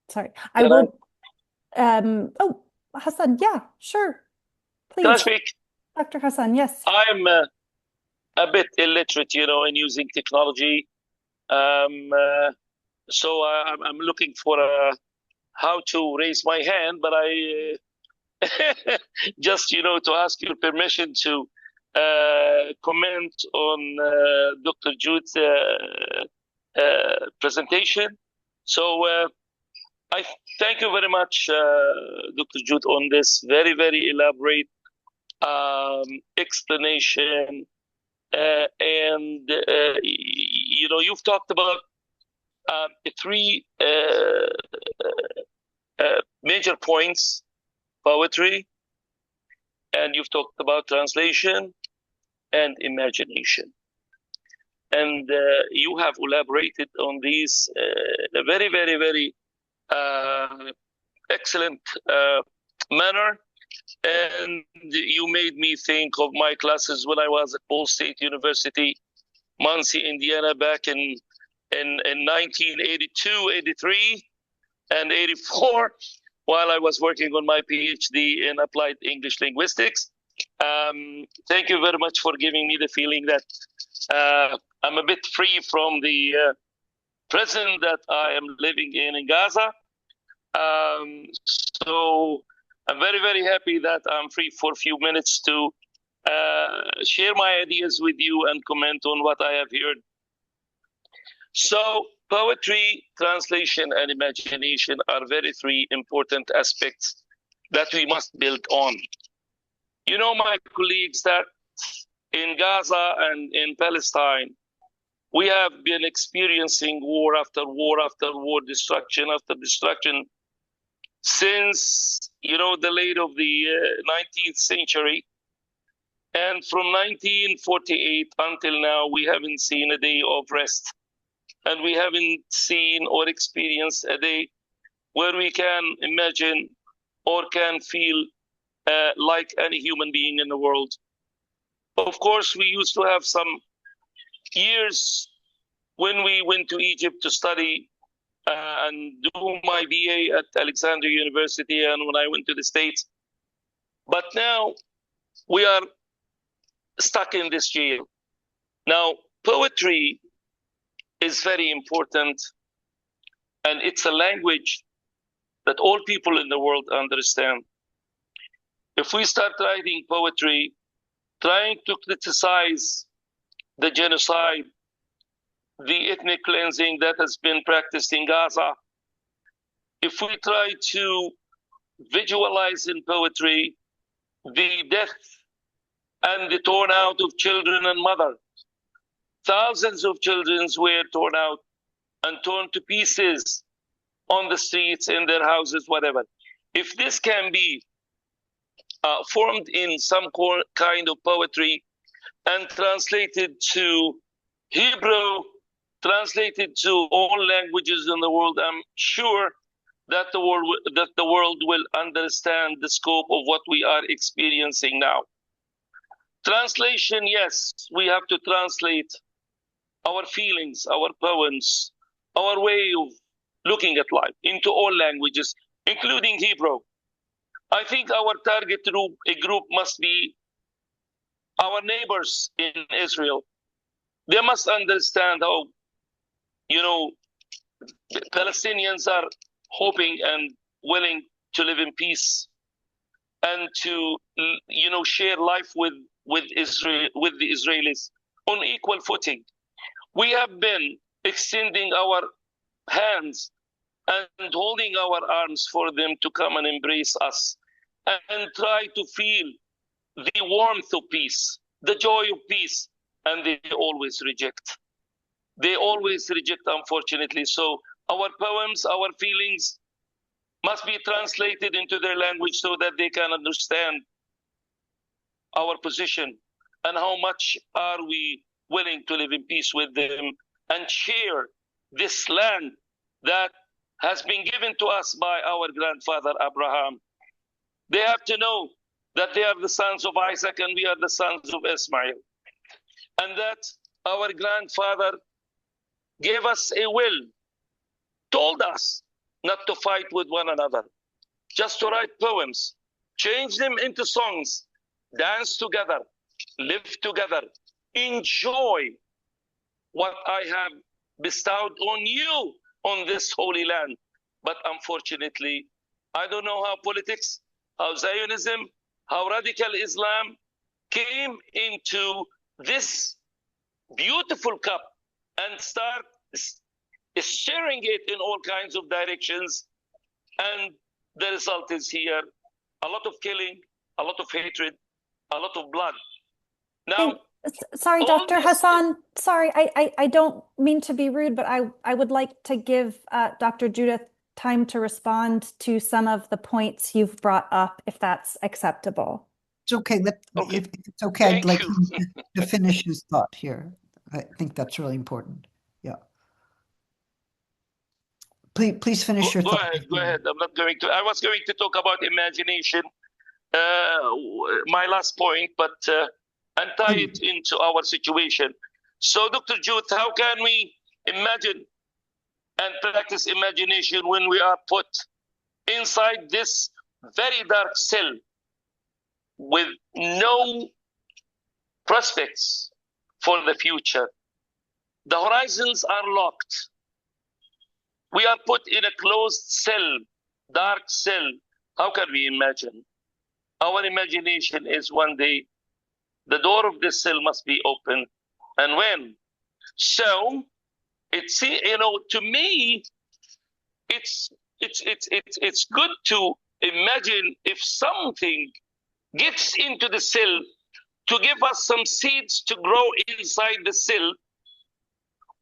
sorry. I will. Oh, Hassan. Yeah, sure. Please. Can I speak? Dr. Hassan, yes. I'm a bit illiterate, in using technology. So I'm looking for how to raise my hand, but I just, to ask your permission to comment on Dr. Judith's presentation. So I thank you very much, Dr. Judith, on this very, very elaborate explanation. And you've talked about three major points: poetry, and you've talked about translation and imagination. And you have elaborated on these in a very, very, very excellent manner. And you made me think of my classes when I was at Ball State University, Muncie, Indiana, back in 1982, 83, and 84, while I was working on my PhD in applied English linguistics. Thank you very much for giving me the feeling that I'm a bit free from the prison that I am living in Gaza. So I'm very, very happy that I'm free for a few minutes to share my ideas with you and comment on what I have heard. So poetry, translation, and imagination are three important aspects that we must build on. My colleagues, that in Gaza and in Palestine, we have been experiencing war after war after war, destruction after destruction, since, the late of the 19th century. And from 1948 until now, we haven't seen a day of rest. And we haven't seen or experienced a day where we can imagine or can feel like any human being in the world. Of course, we used to have some years when we went to Egypt to study and do my BA at Alexandria University, and when I went to the States. But now we are stuck in this jail. Now, poetry is very important, and it's a language that all people in the world understand. If we start writing poetry, trying to criticize the genocide, the ethnic cleansing that has been practiced in Gaza, if we try to visualize in poetry the death and the torn out of children and mothers, thousands of children were torn out and torn to pieces on the streets, in their houses, whatever. If this can be formed in some kind of poetry and translated to Hebrew, translated to all languages in the world, I'm sure that the world will understand the scope of what we are experiencing now. Translation, yes, we have to translate our feelings, our poems, our way of looking at life into all languages, including Hebrew. I think our target group must be our neighbors in Israel. They must understand how, Palestinians are hoping and willing to live in peace and to, share life with Israel, with the Israelis on equal footing. We have been extending our hands and holding our arms for them to come and embrace us and try to feel the warmth of peace, the joy of peace, and they always reject. They always reject, unfortunately. So our poems, our feelings must be translated into their language so that they can understand our position and how much are we willing to live in peace with them and share this land that has been given to us by our grandfather Abraham. They have to know that they are the sons of Isaac and we are the sons of Ismail. And that our grandfather gave us a will, told us not to fight with one another, just to write poems, change them into songs, dance together, live together, enjoy what I have bestowed on you on this holy land. But unfortunately, I don't know how politics, how Zionism, how radical Islam came into this beautiful cup and start sharing it in all kinds of directions. And the result is here, a lot of killing, a lot of hatred, a lot of blood. Now, sorry, Dr. Hassan, sorry, I don't mean to be rude, but I would like to give Dr. Judith time to respond to some of the points you've brought up, if that's acceptable. It's okay. If it's okay, I'd like him to finish his thought here. I think that's really important. Yeah. Please finish your thought. Go ahead. I'm not going to. I was going to talk about imagination, my last point, but and tie it into our situation. So, Dr. Judith, how can we imagine and practice imagination when we are put inside this very dark cell with no prospects for the future? The horizons are locked. We are put in a closed cell, dark cell. How can we imagine? Our imagination is one day the door of this cell must be open. And when? So, to me, it's good to imagine if something gets into the cell to give us some seeds to grow inside the cell,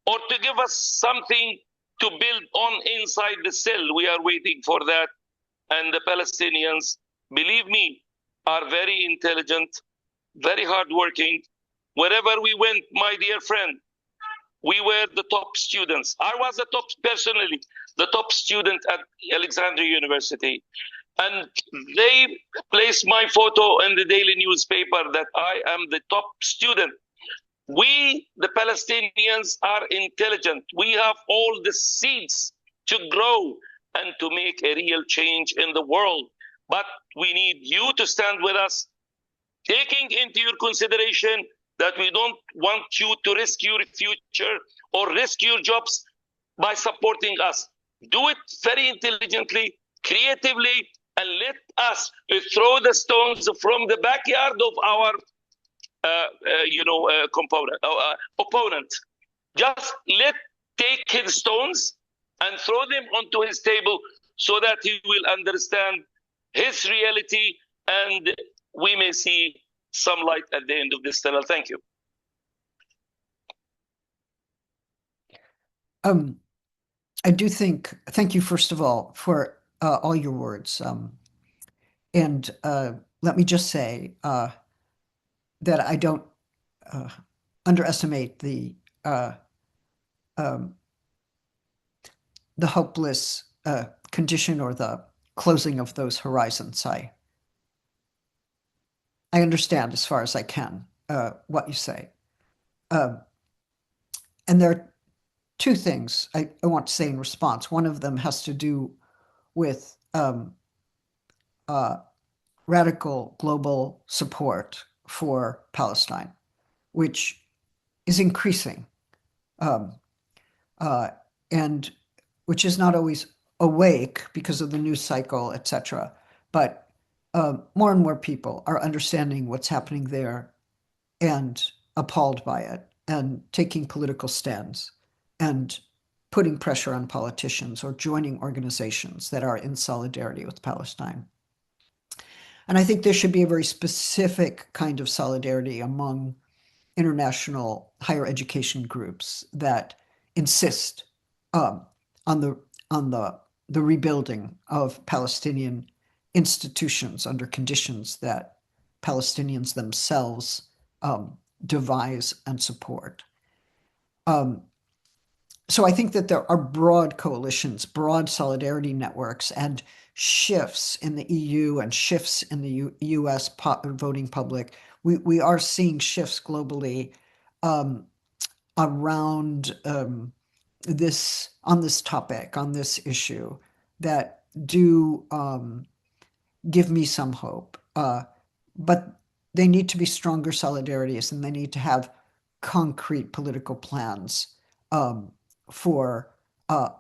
or to give us something to build on inside the cell. We are waiting for that. And the Palestinians, believe me, are very intelligent, very hardworking. Wherever we went, my dear friend, we were the top students. I was personally, the top student at Alexandria University. And they placed my photo in the daily newspaper that I am the top student. We, the Palestinians, are intelligent. We have all the seeds to grow and to make a real change in the world. But we need you to stand with us, taking into your consideration that we don't want you to risk your future or risk your jobs by supporting us. Do it very intelligently, creatively, and let us throw the stones from the backyard of our opponent. Just take his stones and throw them onto his table so that he will understand his reality and we may see some light at the end of this tunnel. Thank you. I do think, thank you, first of all, for all your words. And let me just say that I don't underestimate the hopeless condition or the closing of those horizons. I understand as far as I can what you say. And there are two things I want to say in response. One of them has to do with radical global support for Palestine, which is increasing, and which is not always awake because of the news cycle, etc. But more and more people are understanding what's happening there and appalled by it and taking political stands and putting pressure on politicians or joining organizations that are in solidarity with Palestine. And I think there should be a very specific kind of solidarity among international higher education groups that insist on the rebuilding of Palestinian institutions under conditions that Palestinians themselves devise and support. So I think that there are broad coalitions, broad solidarity networks, and shifts in the EU and shifts in the US voting public. We are seeing shifts globally around this topic, on this issue, that do give me some hope. But they need to be stronger solidarities, and they need to have concrete political plans for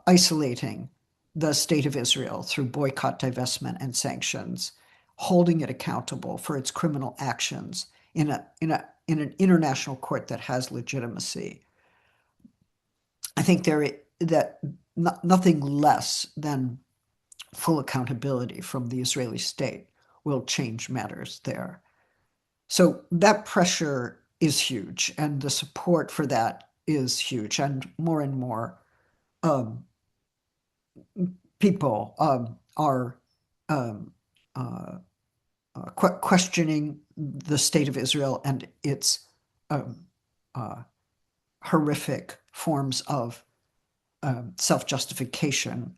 isolating the state of Israel through boycott, divestment, and sanctions, holding it accountable for its criminal actions in an international court that has legitimacy. I think nothing less than full accountability from the Israeli state will change matters there. So that pressure is huge, and the support for that is huge, and more people are questioning the state of Israel and its horrific forms of self-justification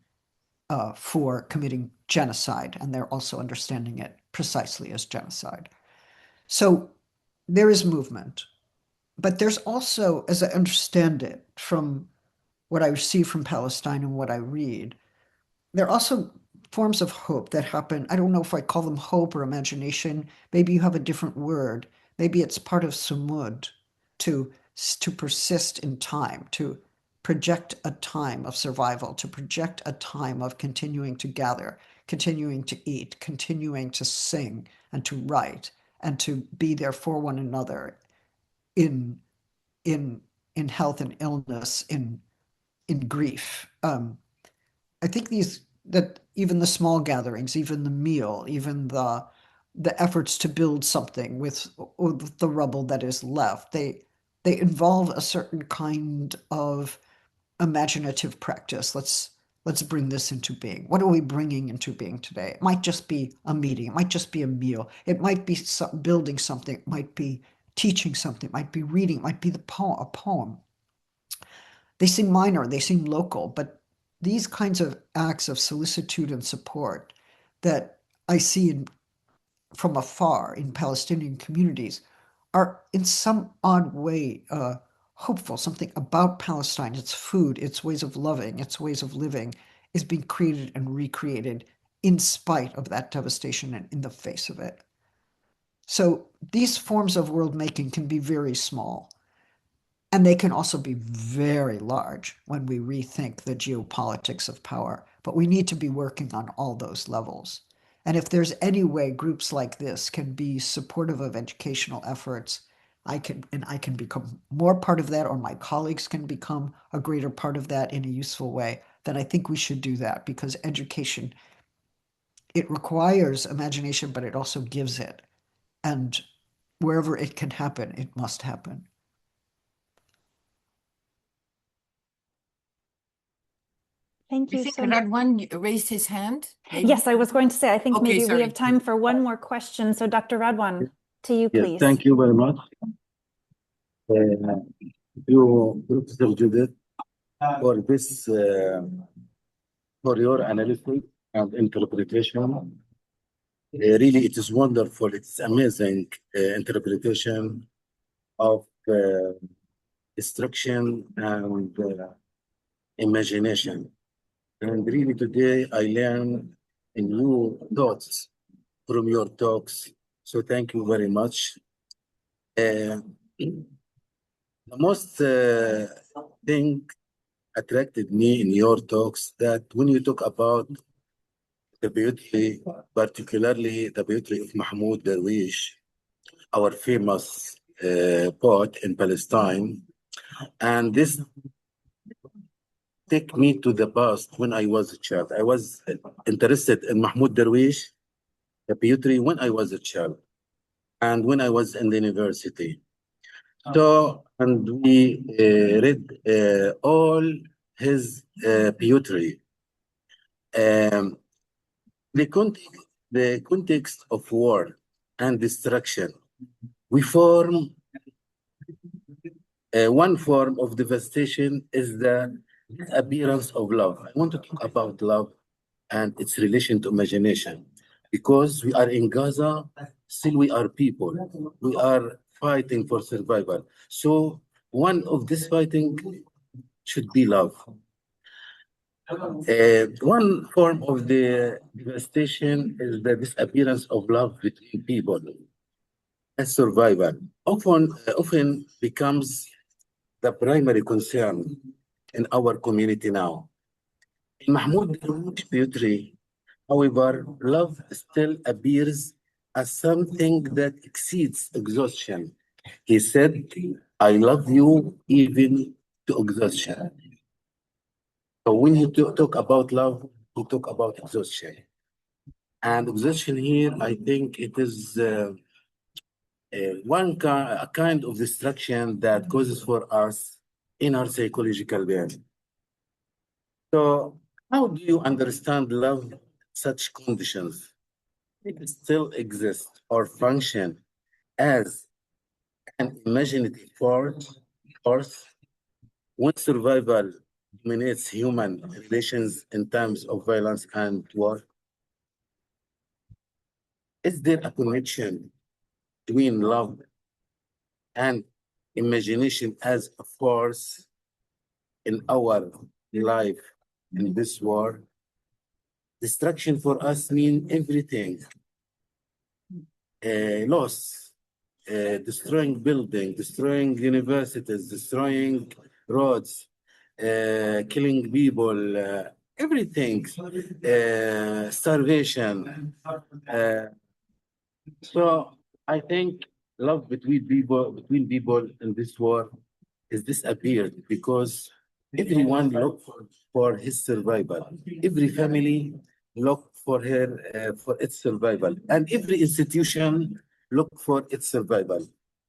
for committing genocide, and they're also understanding it precisely as genocide. So there is movement, but there's also, as I understand it, from what I see from Palestine and what I read, there are also forms of hope that happen. I don't know if I call them hope or imagination. Maybe you have a different word. Maybe it's part of sumud, to persist in time, to project a time of survival, to project a time of continuing to gather, continuing to eat, continuing to sing and to write, and to be there for one another in health and illness, in grief. I think that even the small gatherings, even the meal, even the the efforts to build something with the rubble that is left. They involve a certain kind of imaginative practice. Let's bring this into being. What are we bringing into being today? It might just be a meeting. It might just be a meal. It might be building something. It might be teaching something. It might be reading. It might be a poem. They seem minor. They seem local. But these kinds of acts of solicitude and support that I see from afar in Palestinian communities are in some odd way hopeful. Something about Palestine, its food, its ways of loving, its ways of living is being created and recreated in spite of that devastation and in the face of it. So these forms of world making can be very small. And they can also be very large when we rethink the geopolitics of power. But we need to be working on all those levels. And if there's any way groups like this can be supportive of educational efforts, I can become more part of that, or my colleagues can become a greater part of that in a useful way, then I think we should do that, because education, it requires imagination, but it also gives it. And wherever it can happen, it must happen. Thank you I think so much. Radwan raised his hand. Maybe? Yes, I was going to say, I think Okay, maybe sorry. we have time for one more question. So Dr. Radwan, to you, Yes, please. thank you very much. You, Professor Judith, for this, for your analysis and interpretation. Really, it is wonderful. It's amazing interpretation of destruction and imagination. And really today I learned new thoughts from your talks. So thank you very much. The most thing attracted me in your talks that when you talk about the beauty, particularly the beauty of Mahmoud Darwish, our famous poet in Palestine, and this take me to the past when I was a child. I was interested in Mahmoud Darwish, the beauty, when I was a child and when I was in the university. So, and we read all his poetry. The context of war and destruction, we form one form of devastation is the appearance of love. I want to talk about love and its relation to imagination, because we are in Gaza, still we are people. We are fighting for survival. So one of this fighting should be love. One form of the devastation is the disappearance of love between people and survival. Often becomes the primary concern in our community now. In Mahmoud Darwish's poetry, however, love still appears as something that exceeds exhaustion. He said, I love you even to exhaustion. So when you talk about love, you talk about exhaustion. And exhaustion here, I think it is a kind of destruction that causes for us in our psychological being. So how do you understand love in such conditions? It still exists or function as an imaginative force when survival dominates human relations in times of violence and war? Is there a connection between love and imagination as a force in our life in this war? Destruction for us means everything. Loss, destroying buildings, destroying universities, destroying roads, killing people, everything, starvation. So I think love between people in this war is disappeared because everyone looked for his survival. Every family look for her for its survival, and every institution look for its survival.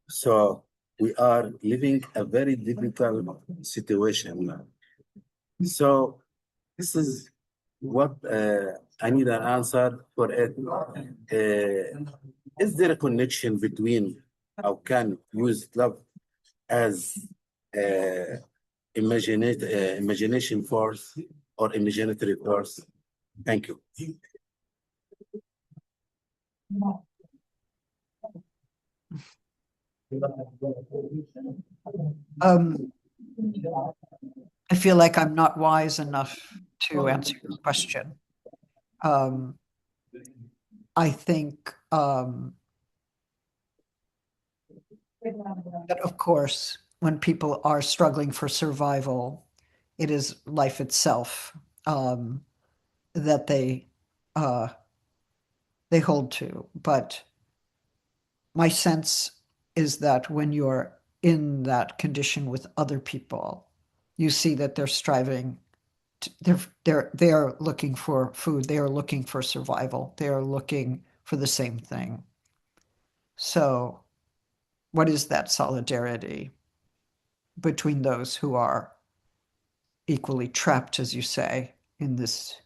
So we are living a very difficult situation now. So this is what I need an answer for it. Is there a connection between how can use love as imagination force or imaginatory force? Thank you. I feel like I'm not wise enough to answer your question. I think that, of course, when people are struggling for survival, it is life itself that they hold to. But my sense is that when you're in that condition with other people, you see that they're striving. They're looking for food. They are looking for survival. They are looking for the same thing. So, what is that solidarity between those who are equally trapped, as you say, in this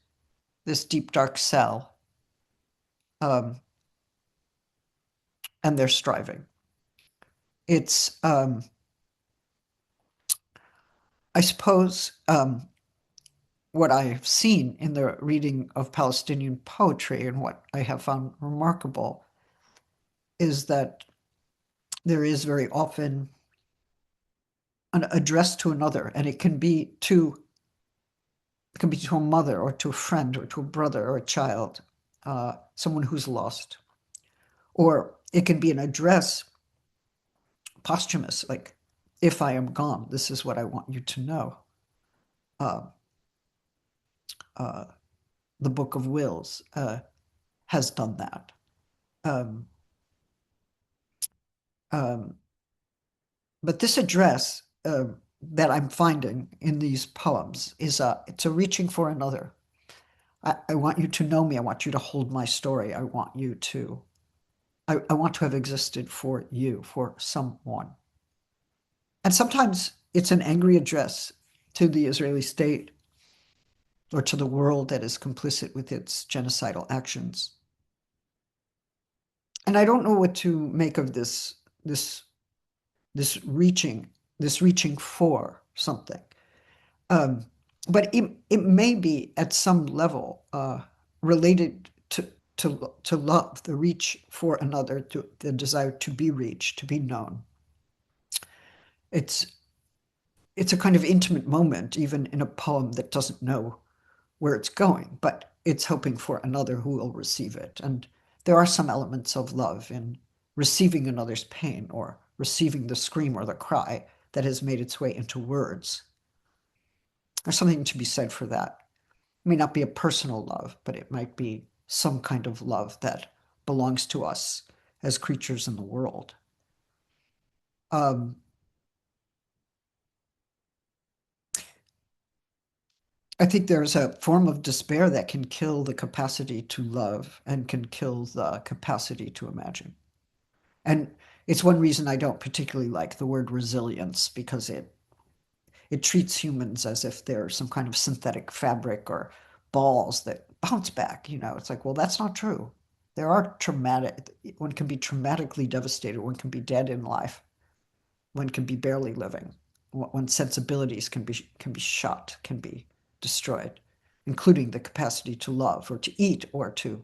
deep dark cell, and they're striving? It's I suppose what I have seen in the reading of Palestinian poetry and what I have found remarkable is that there is very often an address to another, and it can be to a mother or to a friend or to a brother or a child, someone who's lost. Or it can be an address, posthumous, like, if I am gone, this is what I want you to know. The Book of Wills has done that. But this address that I'm finding in these poems is it's a reaching for another. I want you to know me. I want you to hold my story. I want to have existed for you, for someone. And sometimes it's an angry address to the Israeli state or to the world that is complicit with its genocidal actions. And I don't know what to make of this reaching for something. But it may be at some level related to love, the reach for another, to the desire to be reached, to be known. It's a kind of intimate moment, even in a poem that doesn't know where it's going, but it's hoping for another who will receive it. And there are some elements of love in receiving another's pain or receiving the scream or the cry that has made its way into words. There's something to be said for that. It may not be a personal love, but it might be some kind of love that belongs to us as creatures in the world. I think there's a form of despair that can kill the capacity to love and can kill the capacity to imagine. And it's one reason I don't particularly like the word resilience, because it treats humans as if they're some kind of synthetic fabric or balls that bounce back. It's like, well, that's not true. There are one can be traumatically devastated, one can be dead in life, one can be barely living, one's sensibilities can be shot, can be destroyed, including the capacity to love or to eat or to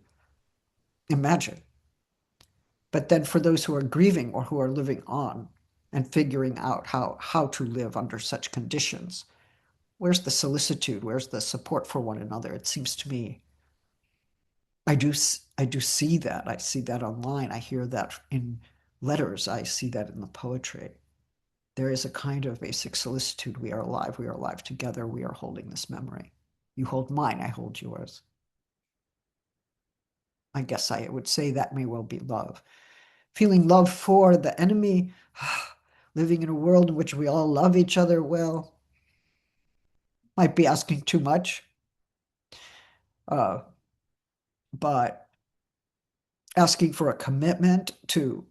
imagine. But then for those who are grieving or who are living on and figuring out how to live under such conditions, where's the solicitude? Where's the support for one another? It seems to me, I do see that. I see that online. I hear that in letters. I see that in the poetry. There is a kind of basic solicitude. We are alive. We are alive together. We are holding this memory. You hold mine. I hold yours. I guess I would say that may well be love. Feeling love for the enemy, living in a world in which we all love each other well, might be asking too much. but asking for a commitment to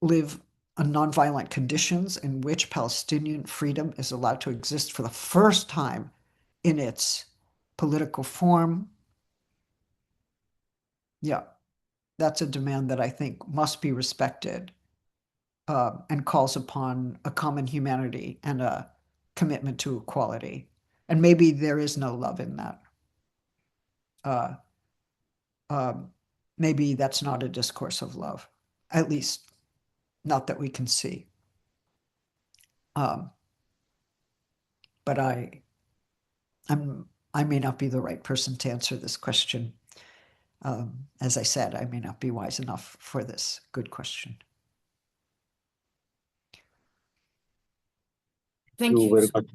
live on nonviolent conditions in which Palestinian freedom is allowed to exist for the first time in its political form. Yeah, that's a demand that I think must be respected and calls upon a common humanity and a commitment to equality. And maybe there is no love in that. Maybe that's not a discourse of love, at least not that we can see. But I may not be the right person to answer this question. As I said, I may not be wise enough for this good question. Thank you. very much.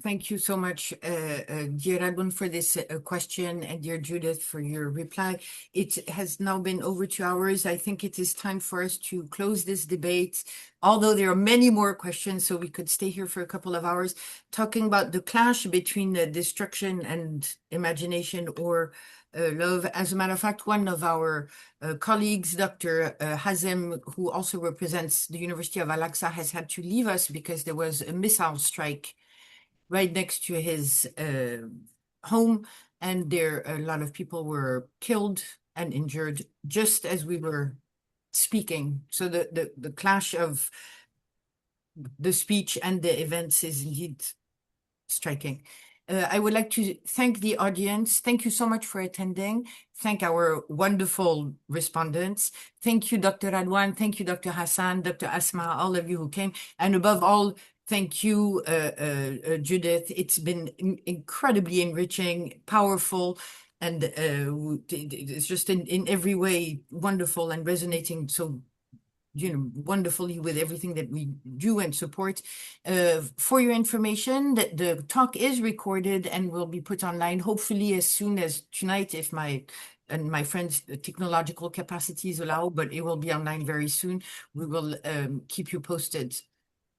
Thank you so much, dear Radwan, for this question, and dear Judith for your reply. It has now been over 2 hours. I think it is time for us to close this debate, although there are many more questions, so we could stay here for a couple of hours talking about the clash between destruction and imagination or love. As a matter of fact, one of our colleagues, Dr. Hazem, who also represents the University of Al-Aqsa, has had to leave us because there was a missile strike right next to his home, and there a lot of people were killed and injured just as we were speaking. So the clash of the speech and the events is indeed striking. I would like to thank the audience. Thank you so much for attending. Thank our wonderful respondents. Thank you, Dr. Radwan. Thank you, Dr. Hassan, Dr. Asma, all of you who came. And above all, thank you, Judith. It's been incredibly enriching, powerful, and it's just in every way wonderful and resonating so wonderfully with everything that we do and support. For your information, the talk is recorded and will be put online, hopefully as soon as tonight, if my friends' technological capacities allow, but it will be online very soon. We will keep you posted.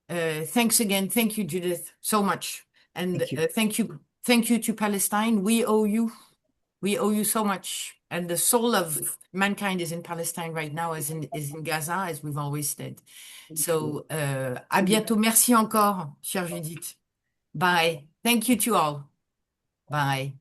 Thanks again. Thank you, Judith, so much. And thank you to Palestine. We owe you so much. And the soul of mankind is in Palestine right now, is in Gaza, as we've always said. So, à bientôt. Merci encore, chère Judith. Bye. Thank you to all. Bye.